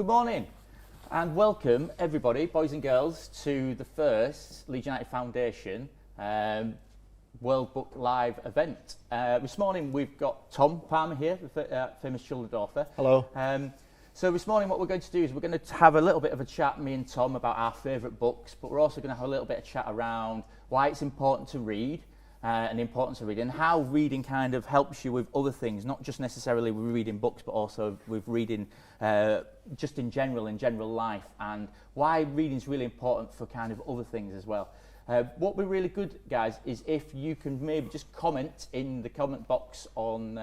Good morning and welcome everybody, boys and girls, to the first Leeds United Foundation World Book Live event. This morning we've got Tom Palmer here, the famous children's author. Hello. So this morning what we're going to do is we're going to have a little bit of a chat, me and Tom, about our favourite books, but we're also going to have a little bit of chat around why it's important to read and the importance of reading, and how reading kind of helps you with other things, not just necessarily with reading books, but also with reading just in general life, and why reading is really important for kind of other things as well. What would be really good, guys, is if you can maybe just comment in the comment box on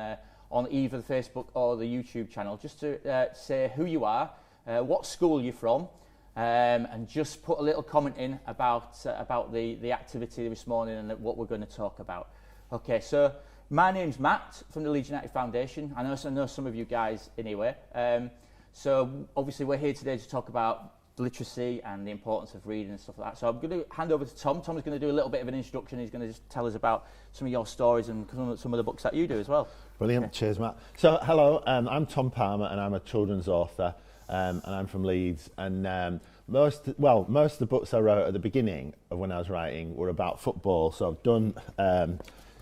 either the Facebook or the YouTube channel, just to say who you are, what school you're from, and just put a little comment in about the activity this morning and what we're going to talk about. Okay, so my name's Matt from the Leeds United Foundation. I know some of you guys anyway. So obviously we're here today to talk about literacy and the importance of reading and stuff like that. So I'm going to hand over to Tom. Tom's going to do a little bit of an introduction. He's going to just tell us about some of your stories and some of the books that you do as well. Brilliant. Okay. Cheers, Matt. So hello, I'm Tom Palmer and I'm a children's author, and I'm from Leeds. And most of the books I wrote at the beginning of when I was writing were about football. So I've done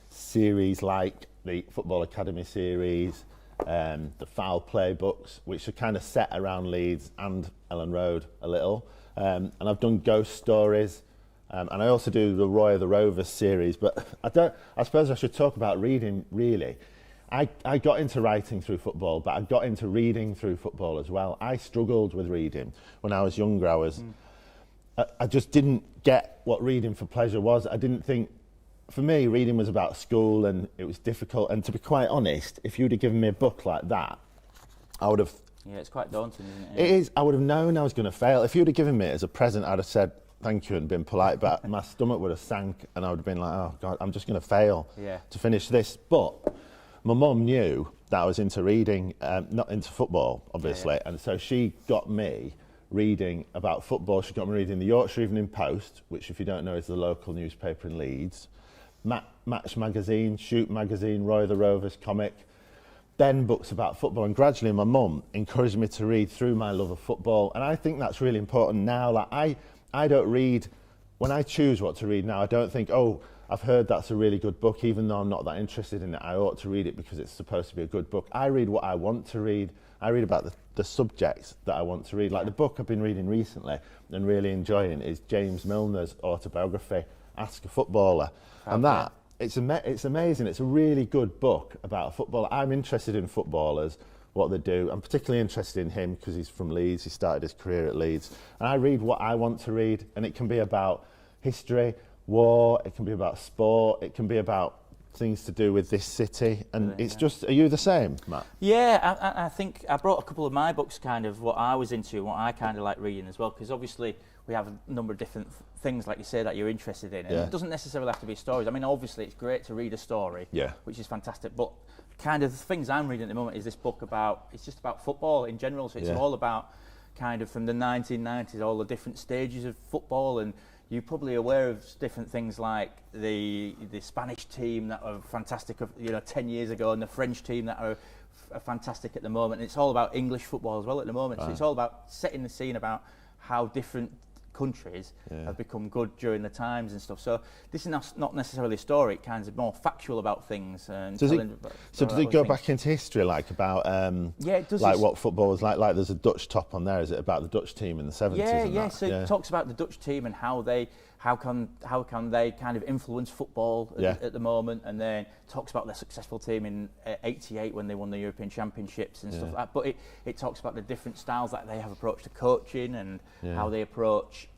series like the Football Academy series, the Foul Play books, which are kind of set around Leeds and Ellen Road a little, and I've done ghost stories, and I also do the Roy of the Rovers series. But I suppose I should talk about reading really. I got into writing through football, but I got into reading through football as well. I struggled with reading when I was younger. I just didn't get what reading for pleasure was. I didn't think, for me, reading was about school and it was difficult. And to be quite honest, if you'd have given me a book like that, I would have... Yeah, it's quite daunting, isn't it? It is. I would have known I was going to fail. If you'd have given me it as a present, I'd have said thank you and been polite, but my stomach would have sank and I would have been like, oh God, I'm just going to fail to finish this. But my mum knew that I was into reading, not into football, obviously, and so she got me reading about football. She got me reading the Yorkshire Evening Post, which, if you don't know, is the local newspaper in Leeds, Match magazine, Shoot magazine, Roy of the Rovers comic, then books about football. And gradually my mum encouraged me to read through my love of football, and I think that's really important now. Like I don't read, when I choose what to read now, I don't think, oh, I've heard that's a really good book, even though I'm not that interested in it, I ought to read it because it's supposed to be a good book. I read what I want to read. I read about the subjects that I want to read. Like the book I've been reading recently and really enjoying is James Milner's autobiography, Ask a Footballer. Okay. And that, it's amazing. It's a really good book about a footballer. I'm interested in footballers, what they do. I'm particularly interested in him because he's from Leeds. He started his career at Leeds. And I read what I want to read, and it can be about history, war, it can be about sport, it can be about things to do with this city, and it's just, are you the same, Matt? Yeah, I think I brought a couple of my books, kind of what I was into and what I kind of like reading as well, because obviously we have a number of different things, like you say, that you're interested in, and it doesn't necessarily have to be stories. I mean, obviously it's great to read a story, which is fantastic, but kind of the things I'm reading at the moment is this book about, it's just about football in general, so it's all about kind of from the 1990s, all the different stages of football, and you're probably aware of different things like the Spanish team that are fantastic, 10 years ago, and the French team that are fantastic at the moment. And it's all about English football as well at the moment. So it's all about setting the scene about how different countries have become good during the times and stuff. So this is not necessarily a story. It kind of more factual about things. And does it go back into history, like about it does, like what football was like? Like there's a Dutch top on there. Is it about the Dutch team in the 70s? So it talks about the Dutch team and how can they kind of influence football at the moment, and then talks about their successful team in '88 when they won the European Championships and stuff like that. But it talks about the different styles that they have approached to coaching and how they approach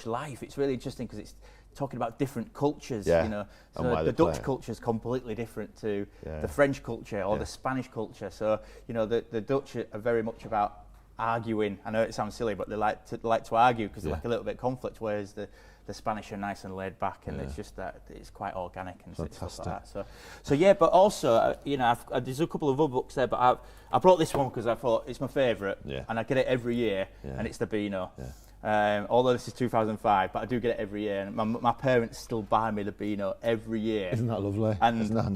life. It's really interesting because it's talking about different cultures, So the Dutch culture is completely different to the French culture or the Spanish culture. So the Dutch are very much about arguing. I know it sounds silly, but they like to argue because they like a little bit of conflict, whereas the Spanish are nice and laid back, and it's just that it's quite organic and stuff like that. So yeah, but also there's a couple of other books there, but I brought this one because I thought it's my favourite, and I get it every year, and it's the Beano. Although this is 2005, but I do get it every year. And my parents still buy me the Beano every year. Isn't that lovely? And Isn't that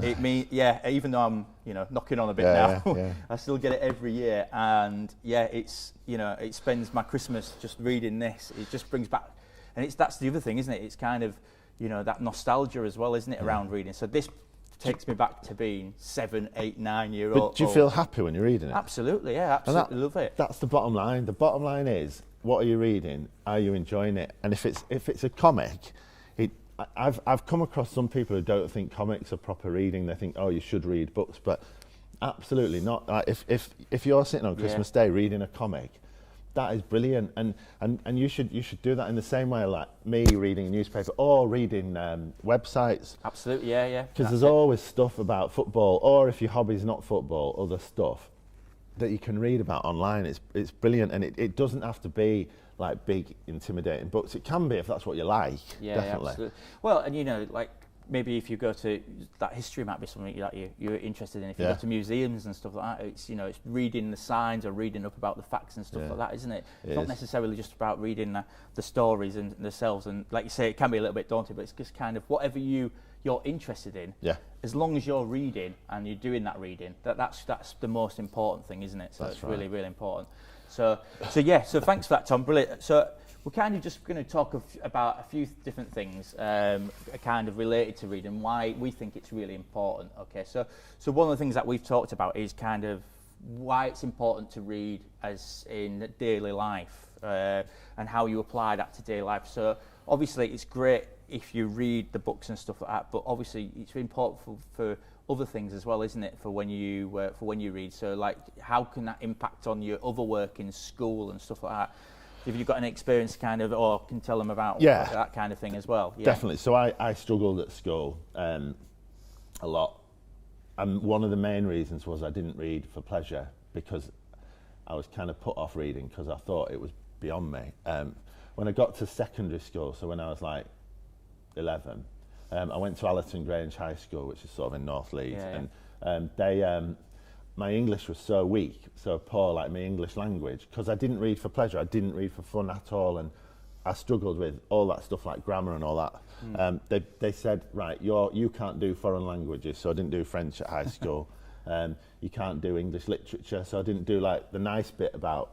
nice? Even though I'm, knocking on a bit now, yeah. I still get it every year. And it's, it spends my Christmas just reading this. It just brings back, and that's the other thing, isn't it? It's kind of, that nostalgia as well, isn't it, around reading? So this takes me back to being 7, 8, 9 year old. But do you feel happy when you're reading it? Absolutely, yeah, absolutely love it. That's the bottom line. The bottom line is, what are you reading? Are you enjoying it? And if it's a comic, I've come across some people who don't think comics are proper reading. They think, oh, you should read books, but absolutely not. If you're sitting on Christmas Day reading a comic, that is brilliant, and you should do that in the same way like me reading a newspaper or reading websites. Absolutely, yeah. Because there's always stuff about football, or if your hobby's not football, other stuff that you can read about online. It's brilliant, and it doesn't have to be like big, intimidating books. It can be if that's what you like. Yeah, definitely. Absolutely. Well, and maybe if you go to that, history might be something that you're interested in. If you go to museums and stuff like that, it's it's reading the signs or reading up about the facts and stuff like that, isn't it? It's not necessarily just about reading the stories and themselves. And like you say, it can be a little bit daunting, but it's just kind of whatever you're interested in. Yeah. As long as you're reading and you're doing that reading, that's the most important thing, isn't it? So that's it's right. really, really important. So thanks for that, Tom. Brilliant. So we're kind of just going to talk about a few different things kind of related to reading, why we think it's really important. Okay, so one of the things that we've talked about is kind of why it's important to read as in daily life and how you apply that to daily life. So obviously it's great if you read the books and stuff like that, but obviously it's important for other things as well, isn't it, for when you read? So like, how can that impact on your other work in school and stuff like that? Have you got any experience kind of, or can tell them about that kind of thing as well? Yeah. Definitely. So I struggled at school a lot. And one of the main reasons was I didn't read for pleasure, because I was kind of put off reading because I thought it was beyond me. When I got to secondary school, so when I was like 11, I went to Allerton Grange High School, which is sort of in North Leeds, and they my English was so weak, so poor, like my English language, because I didn't read for pleasure, I didn't read for fun at all, and I struggled with all that stuff like grammar and all that. They said, right, you can't do foreign languages, so I didn't do French at high school. You can't do English literature, so I didn't do like the nice bit about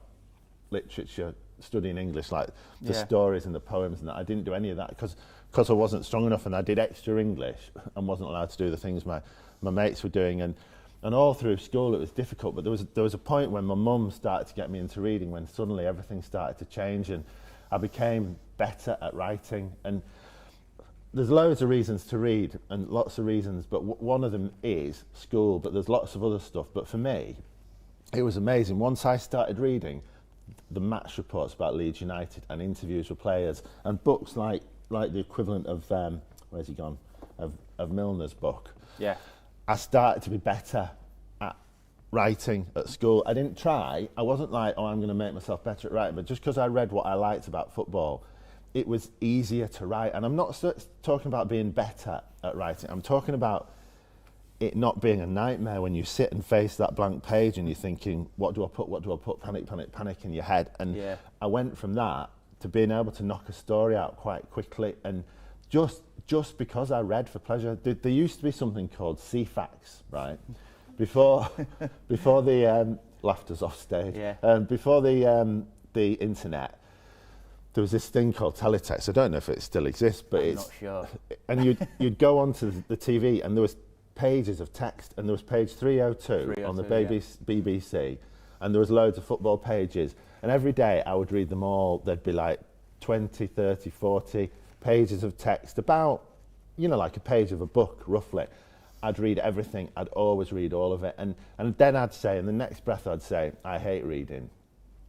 literature, studying English, like the stories and the poems and that. I didn't do any of that because I wasn't strong enough, and I did extra English and wasn't allowed to do the things my mates were doing. And all through school it was difficult, but there was a point when my mum started to get me into reading, when suddenly everything started to change and I became better at writing. And there's loads of reasons to read and lots of reasons, but one of them is school, but there's lots of other stuff. But for me, it was amazing. Once I started reading the match reports about Leeds United and interviews with players and books like the equivalent of, where's he gone, of Milner's book. Yeah. I started to be better at writing at school. I didn't try. I wasn't like, I'm going to make myself better at writing, but just because I read what I liked about football, it was easier to write. And I'm not talking about being better at writing. I'm talking about it not being a nightmare when you sit and face that blank page and you're thinking, what do I put? Panic in your head. And I went from that to being able to knock a story out quite quickly. And just because I read for pleasure. There used to be something called CFAX, right? Before the laughter's off stage. Yeah. Before the internet, there was this thing called teletext. I don't know if it still exists, but I'm not sure. And you'd go onto the TV, and there was pages of text, and there was page 302 on the BBC, and there was loads of football pages. And every day I would read them all. There'd be like 20, 30, 40 pages of text about, like a page of a book, roughly. I'd read everything. I'd always read all of it. And then I'd say, in the next breath I'd say, I hate reading.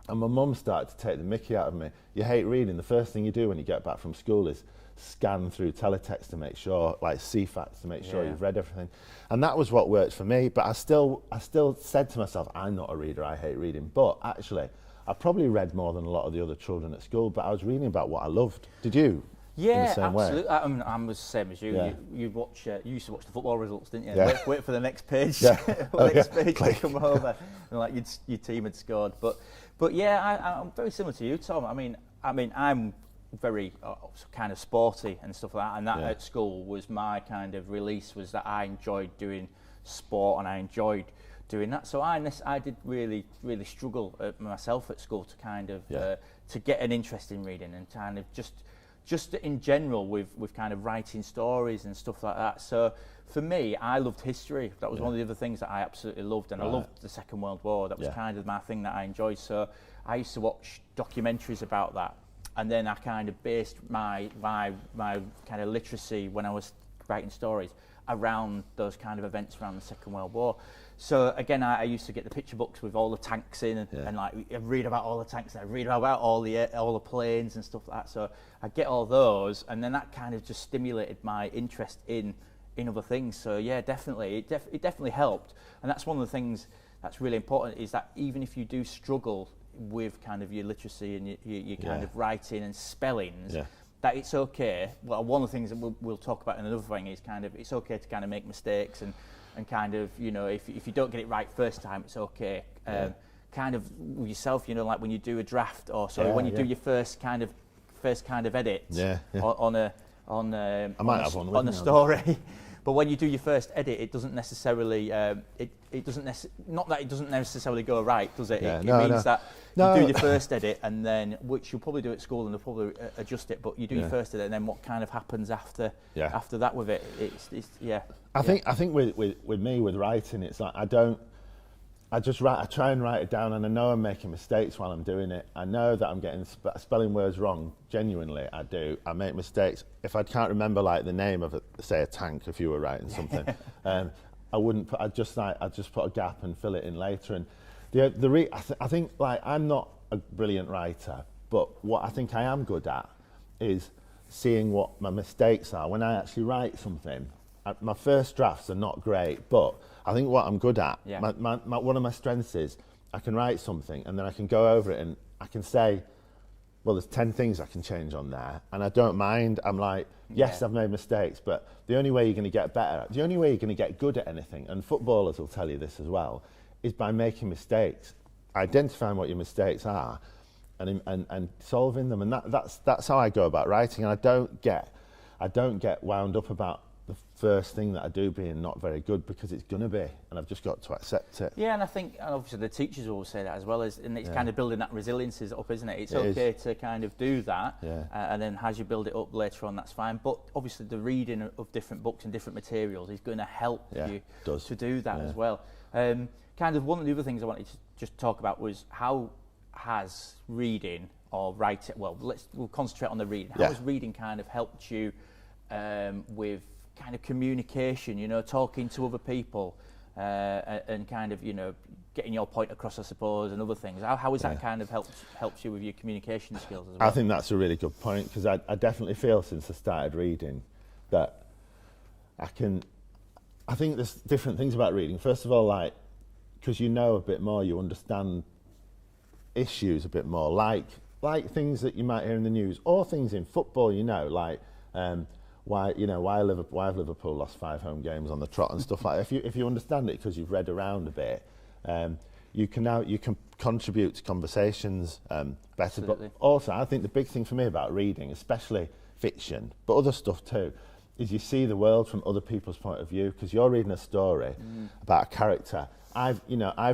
And my mum started to take the mickey out of me. You hate reading. The first thing you do when you get back from school is scan through teletext to make sure, like CFAX, to make sure you've read everything. And that was what worked for me. But I still said to myself, I'm not a reader, I hate reading. But actually, I probably read more than a lot of the other children at school, but I was reading about what I loved. Did you? Yeah, absolutely. I'm the same as you. Yeah. You used to watch the football results, didn't you? Yeah. Wait for the next page. Yeah. Next page to come over, and like your team had scored. But yeah, I'm very similar to you, Tom. I mean, I mean, I'm very kind of sporty and stuff like that, and that at school was my kind of release, was that I enjoyed doing sport and I enjoyed doing that. So I did really struggle myself at school to kind of to get an interest in reading, and kind of just in general with kind of writing stories and stuff like that. So for me, I loved history. That was one of the other things that I absolutely loved, and I loved the Second World War. That was kind of my thing that I enjoyed. So I used to watch documentaries about that, and then I kind of based my kind of literacy when I was writing stories around those kind of events around the Second World War. So again, I used to get the picture books with all the tanks in, and like I read about all the tanks, and I read about all the planes and stuff like that. So I get all those, and then that kind of just stimulated my interest in other things. So yeah, definitely, it definitely helped. And that's one of the things that's really important, is that even if you do struggle with kind of your literacy and your kind of writing and spellings, that it's okay. Well, one of the things that we'll talk about in another thing is kind of it's okay to kind of make mistakes, and kind of, you know, if you don't get it right first time, it's okay. Kind of with yourself, you know, like when you do a draft, or when you do your first kind of edit on a story. But when you do your first edit, it doesn't necessarily not that it doesn't necessarily go right, does it? It means that you do your first edit, and then, which you'll probably do at school, and they'll probably adjust it. But you do your first edit, and then what kind of happens after that with it? I think with me with writing, it's like I try and write it down, and I know I'm making mistakes while I'm doing it. I know that I'm getting spelling words wrong. Genuinely, I do. I make mistakes. If I can't remember like the name of say a tank, if you were writing something, I wouldn't put. I'd just put a gap and fill it in later. And I think like I'm not a brilliant writer, but what I think I am good at is seeing what my mistakes are when I actually write something. My first drafts are not great, but I think what I'm good at, one of my strengths is I can write something, and then I can go over it and I can say, well, there's 10 things I can change on there, and I don't mind. I'm like, yes, I've made mistakes, but the only way you're going to get better, the only way you're going to get good at anything, and footballers will tell you this as well, is by making mistakes, identifying what your mistakes are, and solving them. And that's how I go about writing. And I don't get wound up about the first thing that I do being not very good, because it's going to be, and I've just got to accept it. Yeah, and I think, and obviously the teachers always say that as well, and it's kind of building that resilience up, isn't it? It's okay to kind of do that, and then as you build it up later on, that's fine. But obviously the reading of different books and different materials is going to help you to do that as well. Kind of one of the other things I wanted to just talk about was how has reading or writing, we'll concentrate on the reading. How has reading kind of helped you with kind of communication, you know, talking to other people, and kind of, you know, getting your point across, I suppose, and other things. How has that kind of helped you with your communication skills as well? I think that's a really good point, because I definitely feel since I started reading that I think there's different things about reading. First of all, like, because you know a bit more, you understand issues a bit more, like things that you might hear in the news, or things in football, you know, like why have Liverpool lost 5 home games on the trot and stuff like that. If you understand it because you've read around a bit, you can contribute to conversations better. Absolutely. But also, I think the big thing for me about reading, especially fiction, but other stuff too, is you see the world from other people's point of view, because you're reading a story about a character. I've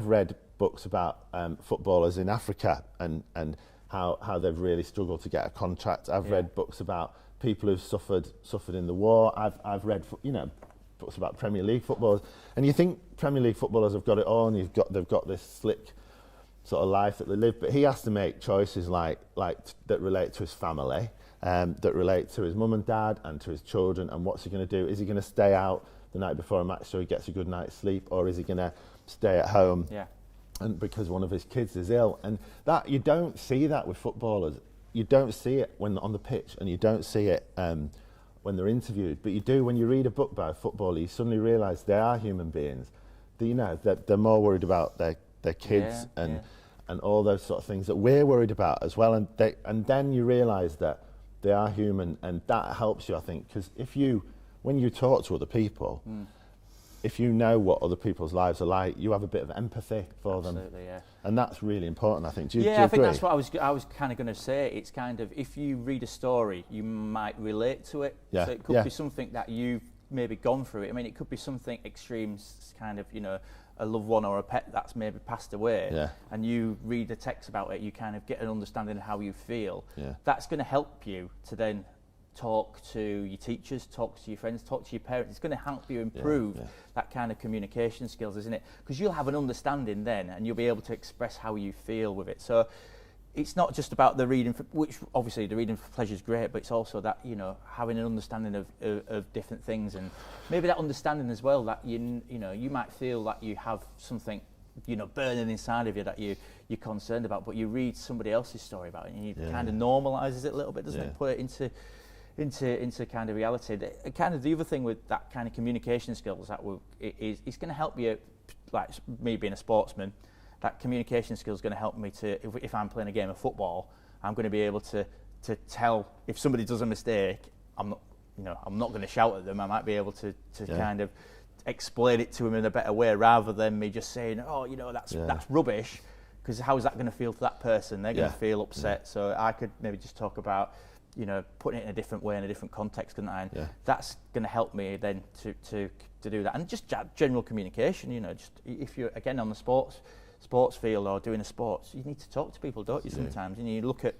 read books about footballers in Africa and how they've really struggled to get a contract. I've read books about people who've suffered in the war. I've read books about Premier League footballers, and you think Premier League footballers have got it all, and they've got this slick sort of life that they live, but he has to make choices like that relate to his family, that relate to his mum and dad and to his children, and what's he going to do? Is he going to stay out the night before a match so he gets a good night's sleep, or is he going to stay at home and because one of his kids is ill? And that, you don't see that with footballers. You don't see it when on the pitch, and you don't see it when they're interviewed, but you do when you read a book by a footballer. You suddenly realise they are human beings. They're more worried about their kids and all those sort of things that we're worried about as well, and then you realise that they are human, and that helps you, I think, because when you talk to other people, if you know what other people's lives are like, you have a bit of empathy for them. Absolutely, yeah. And that's really important, I think. Do you I think agree? that's what I was kind of going to say. It's kind of, if you read a story, you might relate to it. Yeah. So it could be something that you've maybe gone through. I mean, it could be something extreme, kind of, you know, a loved one or a pet that's maybe passed away, and you read a text about it, you kind of get an understanding of how you feel. That's going to help you to then talk to your teachers, talk to your friends, talk to your parents. It's going to help you improve that kind of communication skills, isn't it? Because you'll have an understanding then, and you'll be able to express how you feel with it. So it's not just about the reading, which obviously the reading for pleasure is great, but it's also that, you know, having an understanding of different things, and maybe that understanding as well that you know, you might feel that you have something, you know, burning inside of you that you're concerned about, but you read somebody else's story about it, and you kind of normalises it a little bit, doesn't it? Put it into kind of reality. Kind of the other thing with that kind of communication skills that it's going to help you, like me being a sportsman, that communication skill is going to help me to, if I'm playing a game of football, I'm going to be able to tell if somebody does a mistake. I'm not going to shout at them. I might be able to kind of explain it to them in a better way, rather than me just saying, oh, you know, that's rubbish, because how is that going to feel to that person? They're going to feel upset. So I could maybe just talk about, you know, putting it in a different way, in a different context, couldn't I? And that's going to help me then to do that. And just general communication, you know, just if you're, again, on the sports field or doing a sports, you need to talk to people, don't you, sometimes? And you look at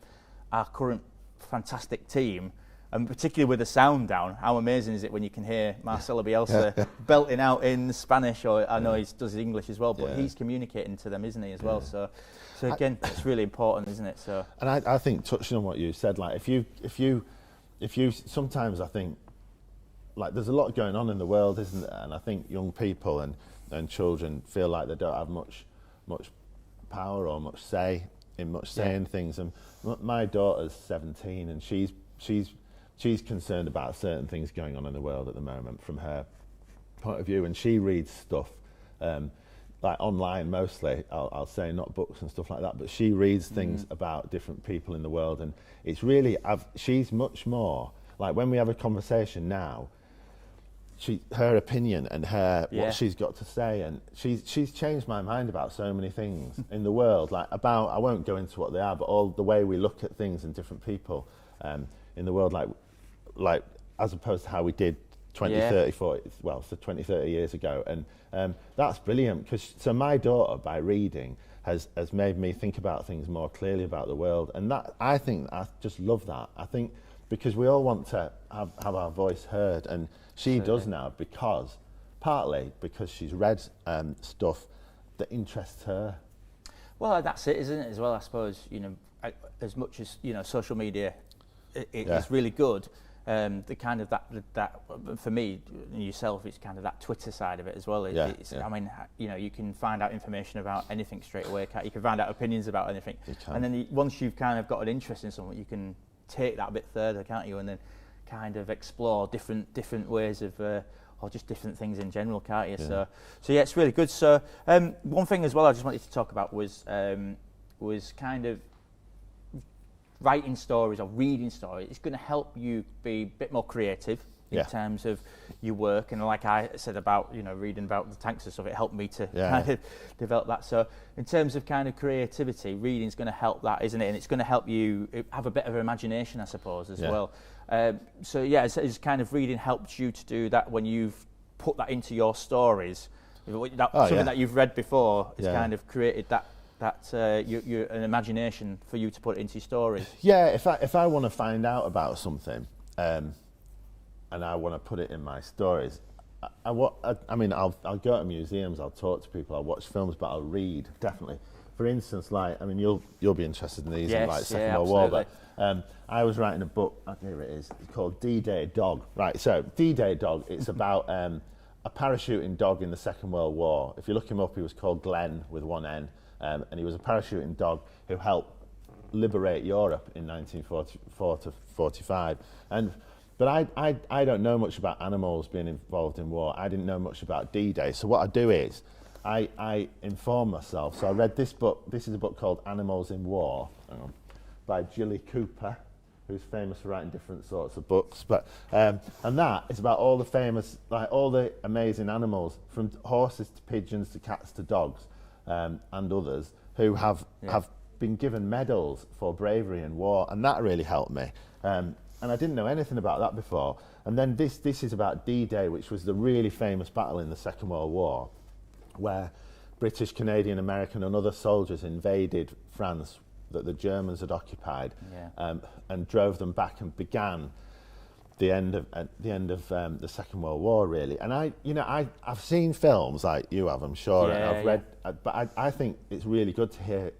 our current fantastic team, and particularly with the sound down, how amazing is it when you can hear Marcelo Bielsa belting out in Spanish, or I know he does English as well, but he's communicating to them, isn't he, as well? So again, it's really important, isn't it? So, and I think, touching on what you said, like if you sometimes I think, like, there's a lot going on in the world, isn't there? And I think young people and children feel like they don't have much power or much say in saying things. And my daughter's 17, and she's concerned about certain things going on in the world at the moment from her point of view, and she reads stuff like online mostly, I'll say, not books and stuff like that, but she reads things about different people in the world, and it's really, she's much more, like when we have a conversation now, her opinion and what she's got to say, and she's changed my mind about so many things in the world, like about, I won't go into what they are, but all the way we look at things and different people in the world, like as opposed to how we did 20, 30, 40, well, so 20, 30 years ago. And that's brilliant, because so my daughter, by reading, has made me think about things more clearly about the world. And that, I think, I just love that. I think because we all want to have our voice heard, and she does now, partly because she's read stuff that interests her. Well, that's it, isn't it, as well, I suppose, you know, as much as, you know, social media it's really good. The kind of that for me and yourself, it's kind of that Twitter side of it as well. I mean, you know, you can find out information about anything straight away. You can find out opinions about anything, and then once you've kind of got an interest in something, you can take that a bit further, can't you? And then kind of explore different ways of, or just different things in general, can't you? So yeah, it's really good. So one thing as well I just wanted to talk about was kind of writing stories or reading stories. It's going to help you be a bit more creative in terms of your work, and like I said about, you know, reading about the tanks and stuff, it helped me to kind of develop that. So in terms of kind of creativity, reading's going to help that, isn't it? And it's going to help you have a bit of imagination, I suppose, as well. So yeah, it's kind of reading helped you to do that when you've put that into your stories. Something that you've read before has kind of created that an imagination for you to put into your stories. Yeah, if I want to find out about something, and I want to put it in my stories, I mean, I'll go to museums, I'll talk to people, I'll watch films, but I'll read, definitely. For instance, like, I mean, you'll be interested in these, like Second World War, but I was writing a book, here it is, it's called D-Day Dog. Right, so D-Day Dog, it's about a parachuting dog in the Second World War. If you look him up, he was called Glenn with one N. And he was a parachuting dog who helped liberate Europe in 1944 to 45. But I don't know much about animals being involved in war. I didn't know much about D-Day. So what I do is I inform myself. So I read this book. This is a book called Animals in War by Gilly Cooper. who's famous for writing different sorts of books. But and that is about all the famous, like all the amazing animals, from horses to pigeons to cats to dogs, and others who have been given medals for bravery in war, and that really helped me. And I didn't know anything about that before. And then this is about D-Day, which was the really famous battle in the Second World War, where British, Canadian, American and other soldiers invaded France that the Germans had occupied, and drove them back, and began the end of the Second World War, really. And I've seen films like you have, I'm sure, and I've read, but I think it's really good to hear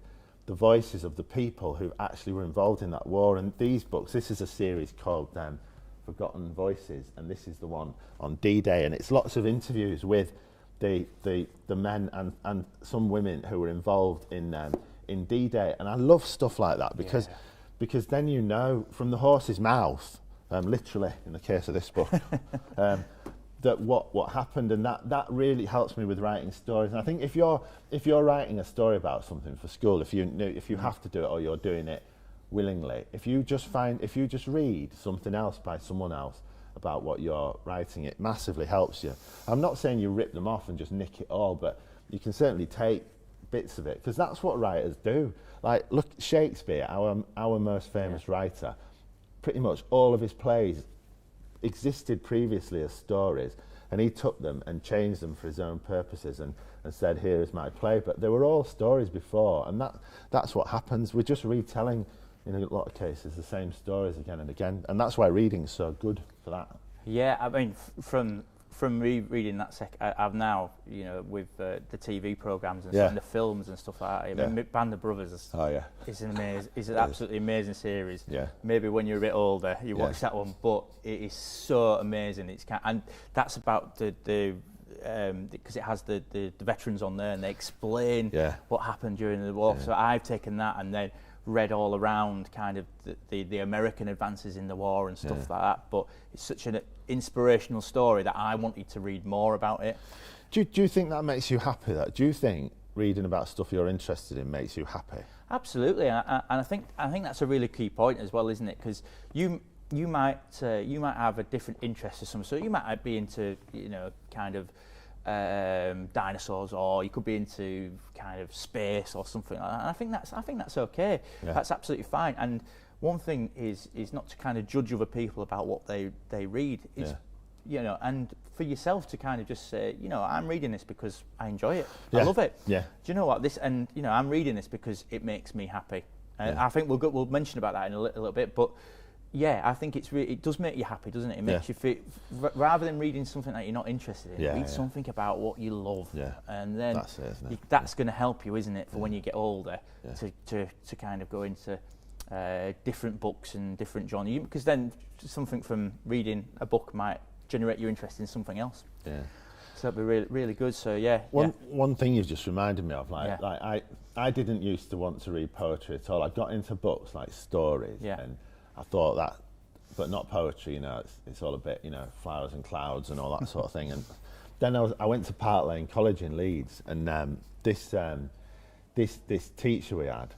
the voices of the people who actually were involved in that war. And these books, this is a series called Forgotten Voices, and this is the one on D-Day, and it's lots of interviews with the men and some women who were involved in D-Day. And I love stuff like that because then you know from the horse's mouth, literally in the case of this book, that what happened, and that really helps me with writing stories. And I think if you're writing a story about something for school, if you have to do it or you're doing it willingly, if you just read something else by someone else about what you're writing, it massively helps you. I'm not saying you rip them off and just nick it all, but you can certainly take bits of it, because that's what writers do. Like, look, Shakespeare, our most famous writer, pretty much all of his plays existed previously as stories, and he took them and changed them for his own purposes and said, here is my play. But they were all stories before, and that's what happens. We're just retelling, in a lot of cases, the same stories again and again, and that's why reading's so good for that. Yeah, I mean, from reading that I've now, with the TV programs and the films and stuff like that. I mean, Band of Brothers is an absolutely amazing series. Yeah. Maybe when you're a bit older, you watch that one, but it is so amazing. And that's about the because it has the veterans on there, and they explain what happened during the war. So I've taken that and then read all around kind of the American advances in the war and stuff like that. But it's such an inspirational story that I wanted to read more about it. Do you think that makes you happy? Do you think reading about stuff you're interested in makes you happy? Absolutely, and I think that's a really key point as well, isn't it? Because you might have a different interest to some. So you might be into kind of dinosaurs, or you could be into kind of space or something like that. And I think that's okay. Yeah. That's absolutely fine. And one thing is not to kind of judge other people about what they read. It's and for yourself to kind of just say, I'm reading this because I enjoy it. I love it. Yeah. Do you know what I'm reading this because it makes me happy. I think we'll mention about that in a little bit, but. Yeah, I think it does make you happy, doesn't it? It makes you feel, rather than reading something that you're not interested in, read something about what you love. Yeah. And then that's going to help you, isn't it, for when you get older, to kind of go into different books and different genres. Because then something from reading a book might generate your interest in something else. Yeah. So that'd be really, really good. So one thing you've just reminded me of, like I didn't used to want to read poetry at all. I got into books like stories, and I thought that, but not poetry, it's all a bit, flowers and clouds and all that sort of thing. And then I went to Park Lane College in Leeds, and this teacher we had,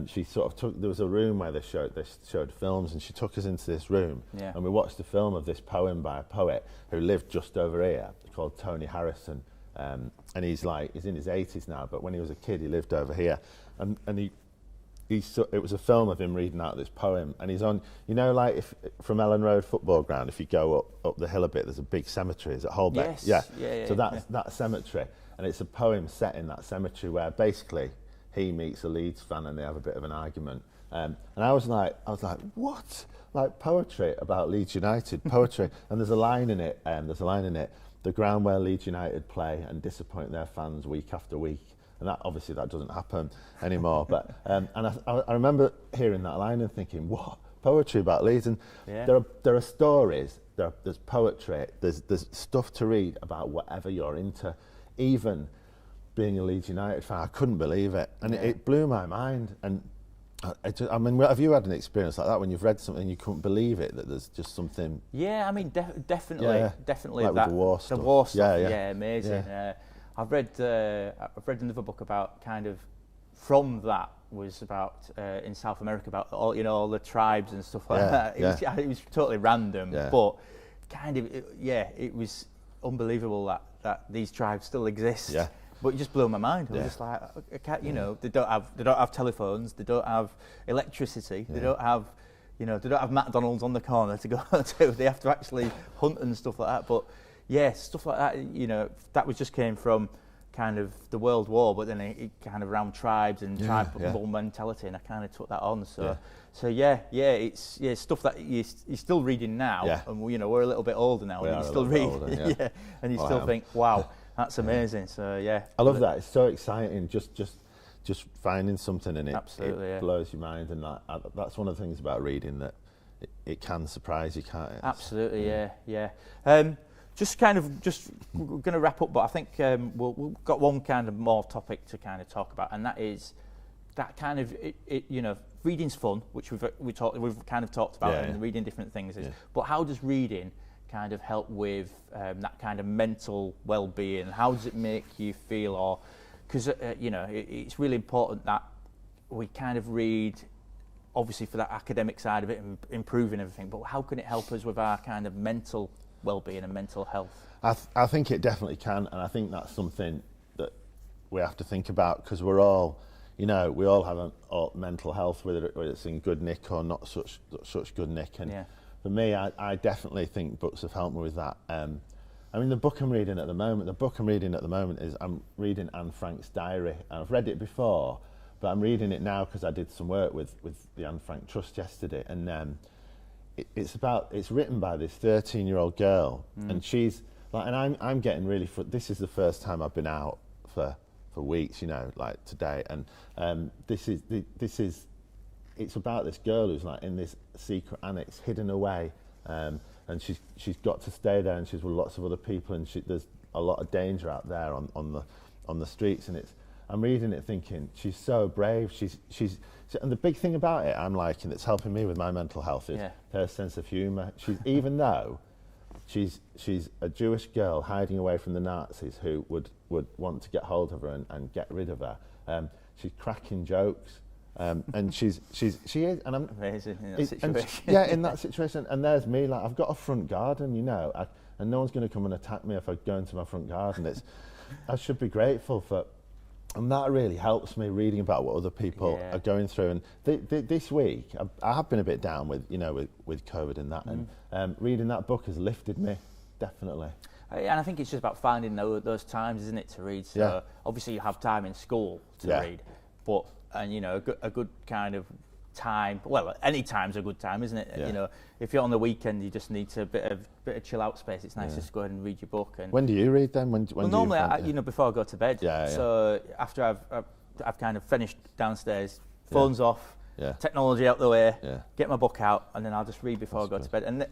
she sort of there was a room where they showed films, and she took us into this room, and we watched a film of this poem by a poet who lived just over here, called Tony Harrison, and he's in his 80s now, but when he was a kid he lived over here, and it was a film of him reading out this poem, and he's on, like if from Ellen Road Football Ground, if you go up the hill a bit, there's a big cemetery. Is it Holbeck? Yes. So that's that cemetery, and it's a poem set in that cemetery where basically he meets a Leeds fan and they have a bit of an argument. And I was like, what? Like poetry about Leeds United, poetry, and there's a line in it. The ground where Leeds United play and disappoint their fans week after week. And that obviously that doesn't happen anymore. But and I remember hearing that line and thinking, what, poetry about Leeds? And there are stories, there's poetry, there's stuff to read about whatever you're into. Even being a Leeds United fan, I couldn't believe it, and it blew my mind. And I mean, have you had an experience like that when you've read something and you couldn't believe it, that there's just something? Yeah, I mean, definitely. Like that, with the war stuff. The war stuff, amazing. Yeah. I've read another book about kind of from that was about in South America, about all the tribes and stuff like that. It was totally random, but kind of it was unbelievable that these tribes still exist. Yeah. But it just blew my mind. I was just like, they don't have telephones, they don't have electricity, they don't have McDonald's on the corner to go to. They have to actually hunt and stuff like that. But stuff like that, that was just came from kind of the World War, but then it kind of around tribes and tribal mentality, and I kind of took that on. So it's stuff that you're still reading now, and we're a little bit older now, and you still read, older, and you still think, wow, that's amazing. So I love that. It's so exciting. Just finding something in it. Absolutely, it blows your mind, and that's one of the things about reading, that it can surprise you, can't it? Absolutely, yeah. We're going to wrap up, but I think we've got one kind of more topic to kind of talk about, and that is that kind of reading's fun, which we've kind of talked about, and reading different things is. But how does reading kind of help with that kind of mental well-being? How does it make you feel? Or because it's really important that we kind of read, obviously for that academic side of it and improving everything, but how can it help us with our kind of mental well-being and mental health? I think it definitely can, and I think that's something that we have to think about, because we're all, we all have a mental health, whether it's in good nick or not such good nick. And for me, I definitely think books have helped me with that. I mean, the book I'm reading at the moment is, I'm reading Anne Frank's diary, and I've read it before, but I'm reading it now because I did some work with the Anne Frank Trust yesterday, and it's written by this 13-year-old girl, and she's like, and I'm getting really, this is the first time I've been out for weeks, like today, and it's about this girl who's like in this secret annex, hidden away, and she's got to stay there, and she's with lots of other people, and there's a lot of danger out there on the streets, and I'm reading it thinking, she's so brave, and the big thing about it I'm liking, that's helping me with my mental health, is her sense of humour. Even though she's a Jewish girl hiding away from the Nazis who would want to get hold of her and get rid of her, she's cracking jokes, and she is, and I'm amazing in that situation. In that situation, and there's me, like, I've got a front garden, and no one's going to come and attack me if I go into my front garden. I should be grateful for. And that really helps me, reading about what other people are going through. And this week, I have been a bit down with COVID and that, and reading that book has lifted me, definitely. And I think it's just about finding those times, isn't it, to read? So obviously you have time in school to read, but a good kind of time. Well, any time's a good time, isn't it? If you're on the weekend, you just need a bit of chill out space. It's nice just to go ahead and read your book. And when do you read then? Well, normally, before I go to bed. So after I've kind of finished downstairs, phones off, technology out the way, get my book out, and then I'll just read before I go to bed. And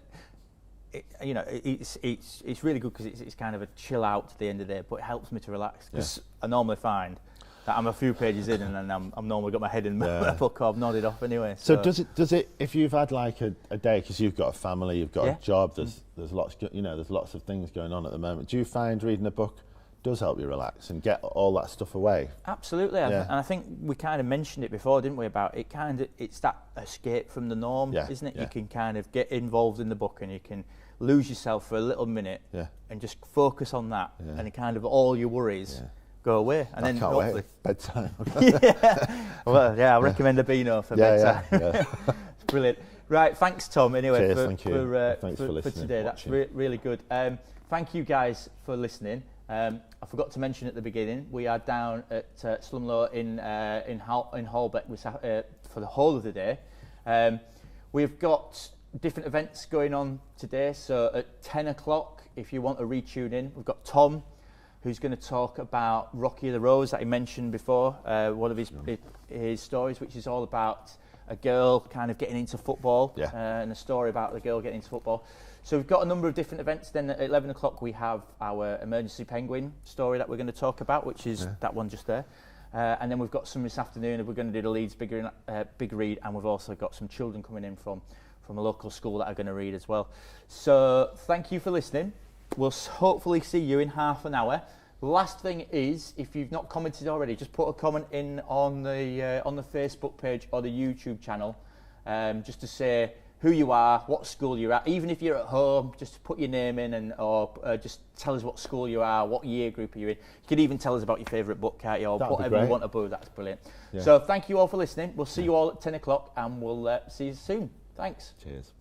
it's really good because it's kind of a chill out to the end of the day, but it helps me to relax, because I normally find that I'm a few pages in, and then I'm normally got my head in my book, or I've nodded off anyway. So does it if you've had like a day, because you've got a family, you've got a job, there's lots of things going on at the moment, do you find reading a book does help you relax and get all that stuff away? Absolutely, and I think we kind of mentioned it before, didn't we, about it it's that escape from the norm, isn't it? You can kind of get involved in the book, and you can lose yourself for a little minute and just focus on that, and kind of all your worries go away, and then hopefully bedtime. I recommend a Beano for bedtime. It's brilliant. Right, thanks Tom. Anyway, Cheers, for today. That's really good. Thank you guys for listening. I forgot to mention at the beginning, we are down at Slumlow in Holbeck for the whole of the day. We've got different events going on today. So at 10 o'clock, if you want to retune in, we've got Tom, who's going to talk about Rocky the Rose that he mentioned before, one of his stories, which is all about a girl kind of getting into football, and a story about the girl getting into football. So we've got a number of different events. Then at 11 o'clock we have our Emergency Penguin story that we're going to talk about, which is that one just there. And then we've got some this afternoon, we're going to do the Leeds Big Read, and we've also got some children coming in from a local school that are going to read as well. So thank you for listening. We'll hopefully see you in half an hour Last thing is, if you've not commented already, just put a comment in on the Facebook page or the YouTube channel, just to say who you are, what school you're at. Even if you're at home, just put your name in, or just tell us what school you are, what year group are you in. You can even tell us about your favourite book, can't you, or whatever you want to do. That's brilliant. Yeah. So thank you all for listening. We'll see you all at 10 o'clock, and we'll see you soon. Thanks. Cheers.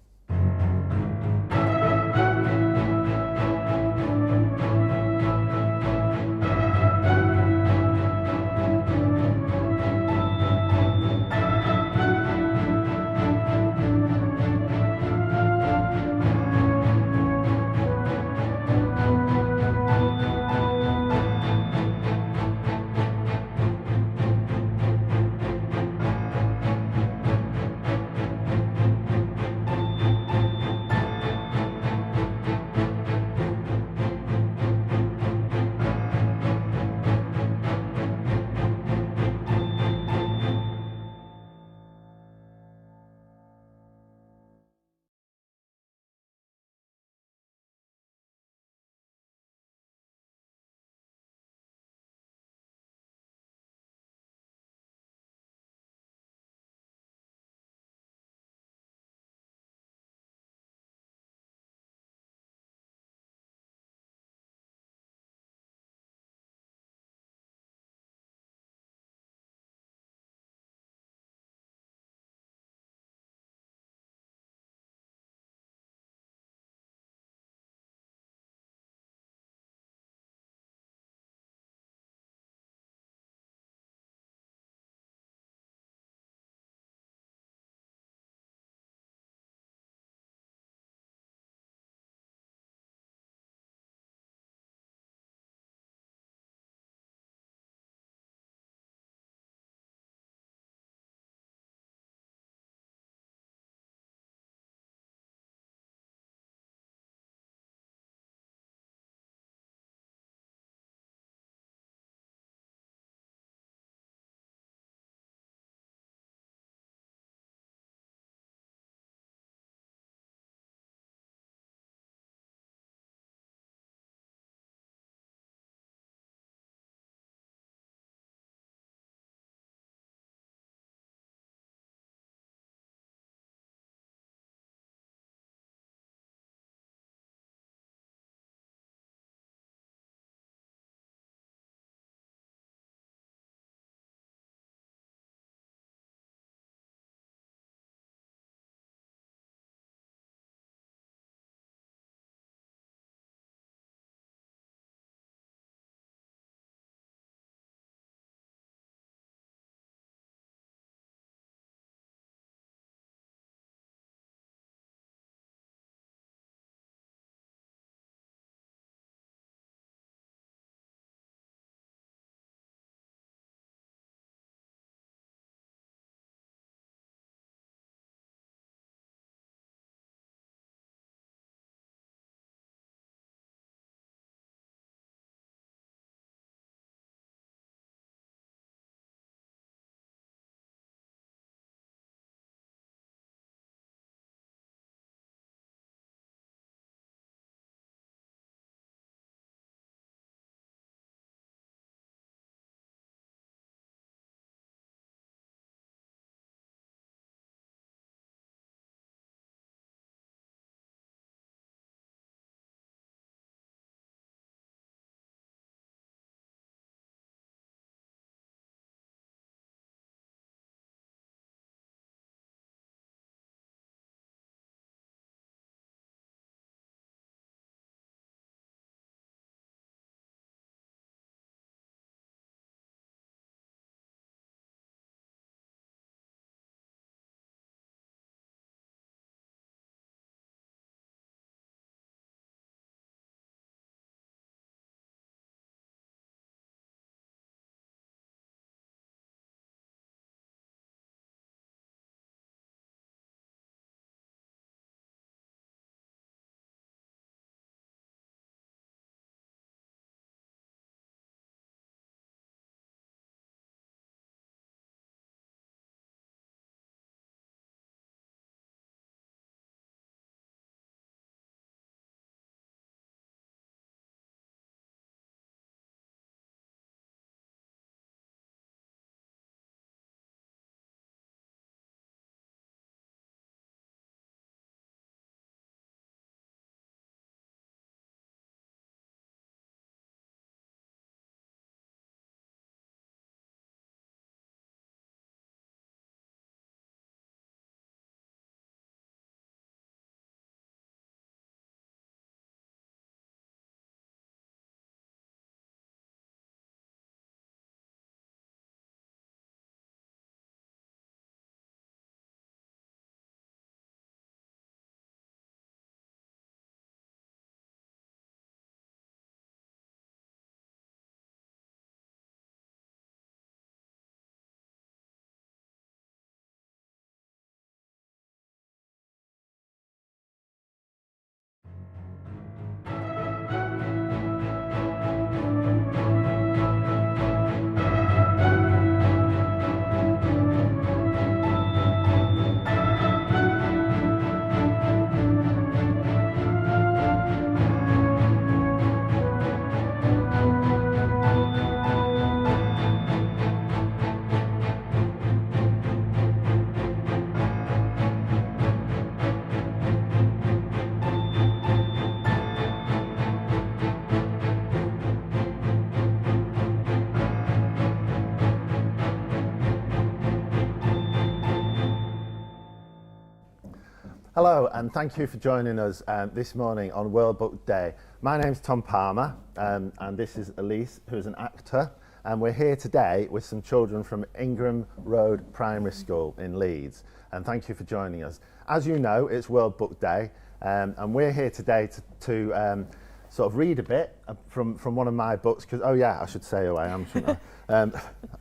Hello, and thank you for joining us this morning on World Book Day. My name's Tom Palmer, and this is Elise, who's an actor, and we're here today with some children from Ingram Road Primary School in Leeds, and thank you for joining us. As you know, it's World Book Day, and we're here today to sort of read a bit from one of my books, because, oh yeah, I should say who I am, shouldn't I?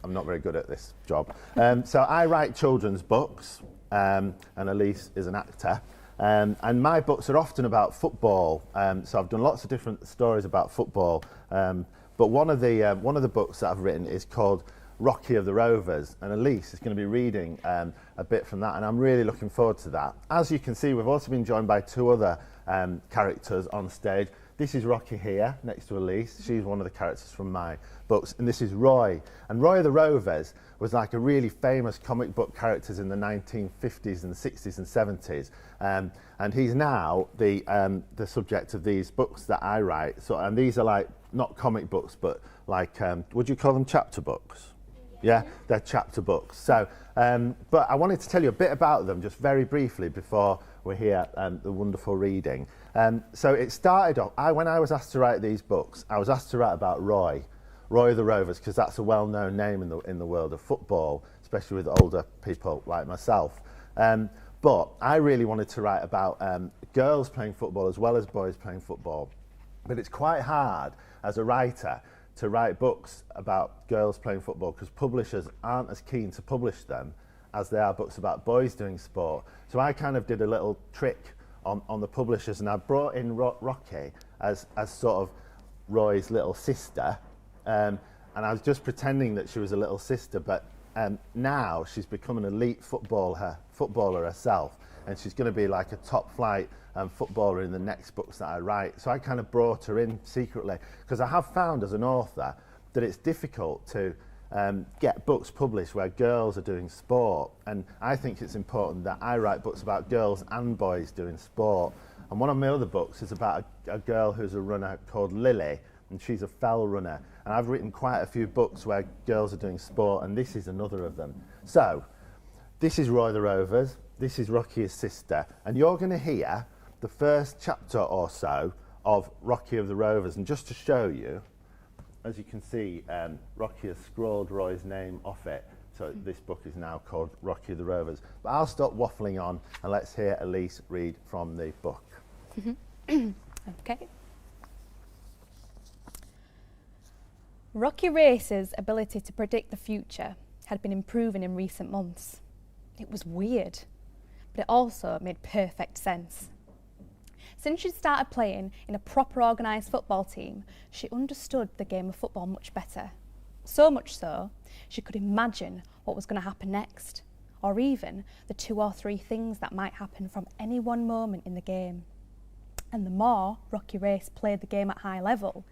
I'm not very good at this job. So I write children's books, and Elise is an actor. And my books are often about football, so I've done lots of different stories about football. But one of the books that I've written is called Rocky of the Rovers, and Elise is going to be reading a bit from that, and I'm really looking forward to that. As you can see, we've also been joined by two other characters on stage. This is Rocky here, next to Elise. She's one of the characters from my books. And this is Roy. And Roy of the Rovers was like a really famous comic book character in the 1950s and 60s and 70s. And he's now the subject of these books that I write. So, and these are like, not comic books, but like, would you call them chapter books? Yeah, they're chapter books. So, but I wanted to tell you a bit about them just very briefly before we hear the wonderful reading. So it started off, when I was asked to write these books, I was asked to write about Roy of the Rovers, because that's a well-known name in the world of football, especially with older people like myself. But I really wanted to write about girls playing football as well as boys playing football. But it's quite hard as a writer to write books about girls playing football, because publishers aren't as keen to publish them as they are books about boys doing sport. So I kind of did a little trick on the publishers, and I brought in Rocky as sort of Roy's little sister, and I was just pretending that she was a little sister, but now she's become an elite footballer herself, and she's going to be like a top flight footballer in the next books that I write. So I kind of brought her in secretly, because I have found as an author that it's difficult to get books published where girls are doing sport, and I think it's important that I write books about girls and boys doing sport. And one of my other books is about a girl who's a runner called Lily, and she's a fell runner, and I've written quite a few books where girls are doing sport, and this is another of them. So this is Roy the Rovers, this is Rocky's sister, and you're going to hear the first chapter or so of Rocky of the Rovers. And just to show you, as you can see, Rocky has scrawled Roy's name off it, so this book is now called Rocky of the Rovers. But I'll stop waffling on and let's hear Elise read from the book. Okay. Rocky Race's ability to predict the future had been improving in recent months. It was weird, but it also made perfect sense. Since she'd started playing in a proper organised football team, she understood the game of football much better. So much so, she could imagine what was going to happen next, or even the 2 or 3 things that might happen from any one moment in the game. And the more Rocky Race played the game at high level,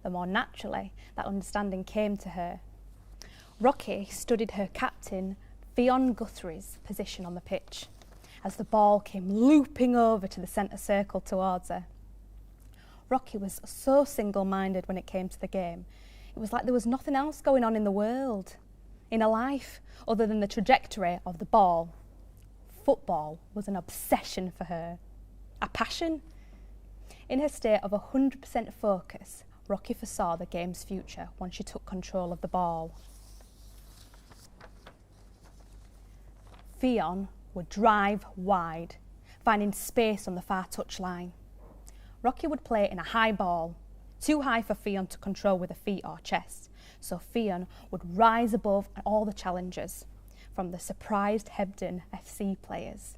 the more naturally that understanding came to her. Rocky studied her captain, Beano Guthrie's position on the pitch, as the ball came looping over to the centre circle towards her. Rocky was so single-minded when it came to the game. It was like there was nothing else going on in the world, in her life, other than the trajectory of the ball. Football was an obsession for her, a passion. In her state of 100% focus, Rocky foresaw the game's future once she took control of the ball. Fionn would drive wide, finding space on the far touchline. Rocky would play in a high ball, too high for Fionn to control with her feet or chest, so Fionn would rise above all the challengers, from the surprised Hebden FC players.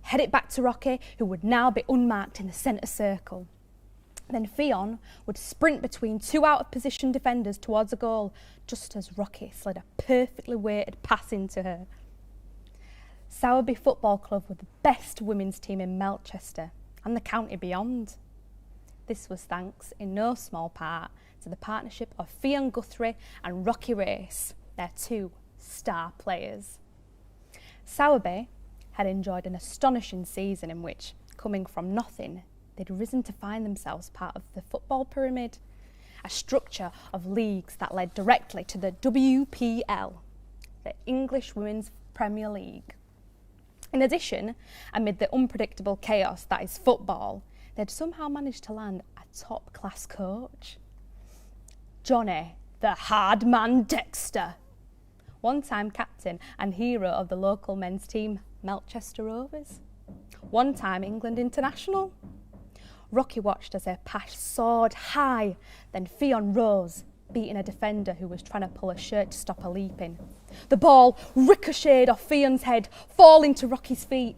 Head it back to Rocky, who would now be unmarked in the centre circle. Then Fionn would sprint between 2 out-of-position defenders towards a goal, just as Rocky slid a perfectly weighted pass into her. Sowerby Football Club were the best women's team in Melchester and the county beyond. This was thanks, in no small part, to the partnership of Fionn Guthrie and Rocky Race, their 2 star players. Sowerby had enjoyed an astonishing season in which, coming from nothing, they'd risen to find themselves part of the football pyramid, a structure of leagues that led directly to the WPL, the English Women's Premier League. In addition, amid the unpredictable chaos that is football, they'd somehow managed to land a top-class coach. Johnny, the hard man Dexter, one-time captain and hero of the local men's team, Melchester Rovers, one-time England international. Rocky watched as their pass soared high, then Fionn rose, beating a defender who was trying to pull a shirt to stop her leaping. The ball ricocheted off Fionn's head, falling to Rocky's feet.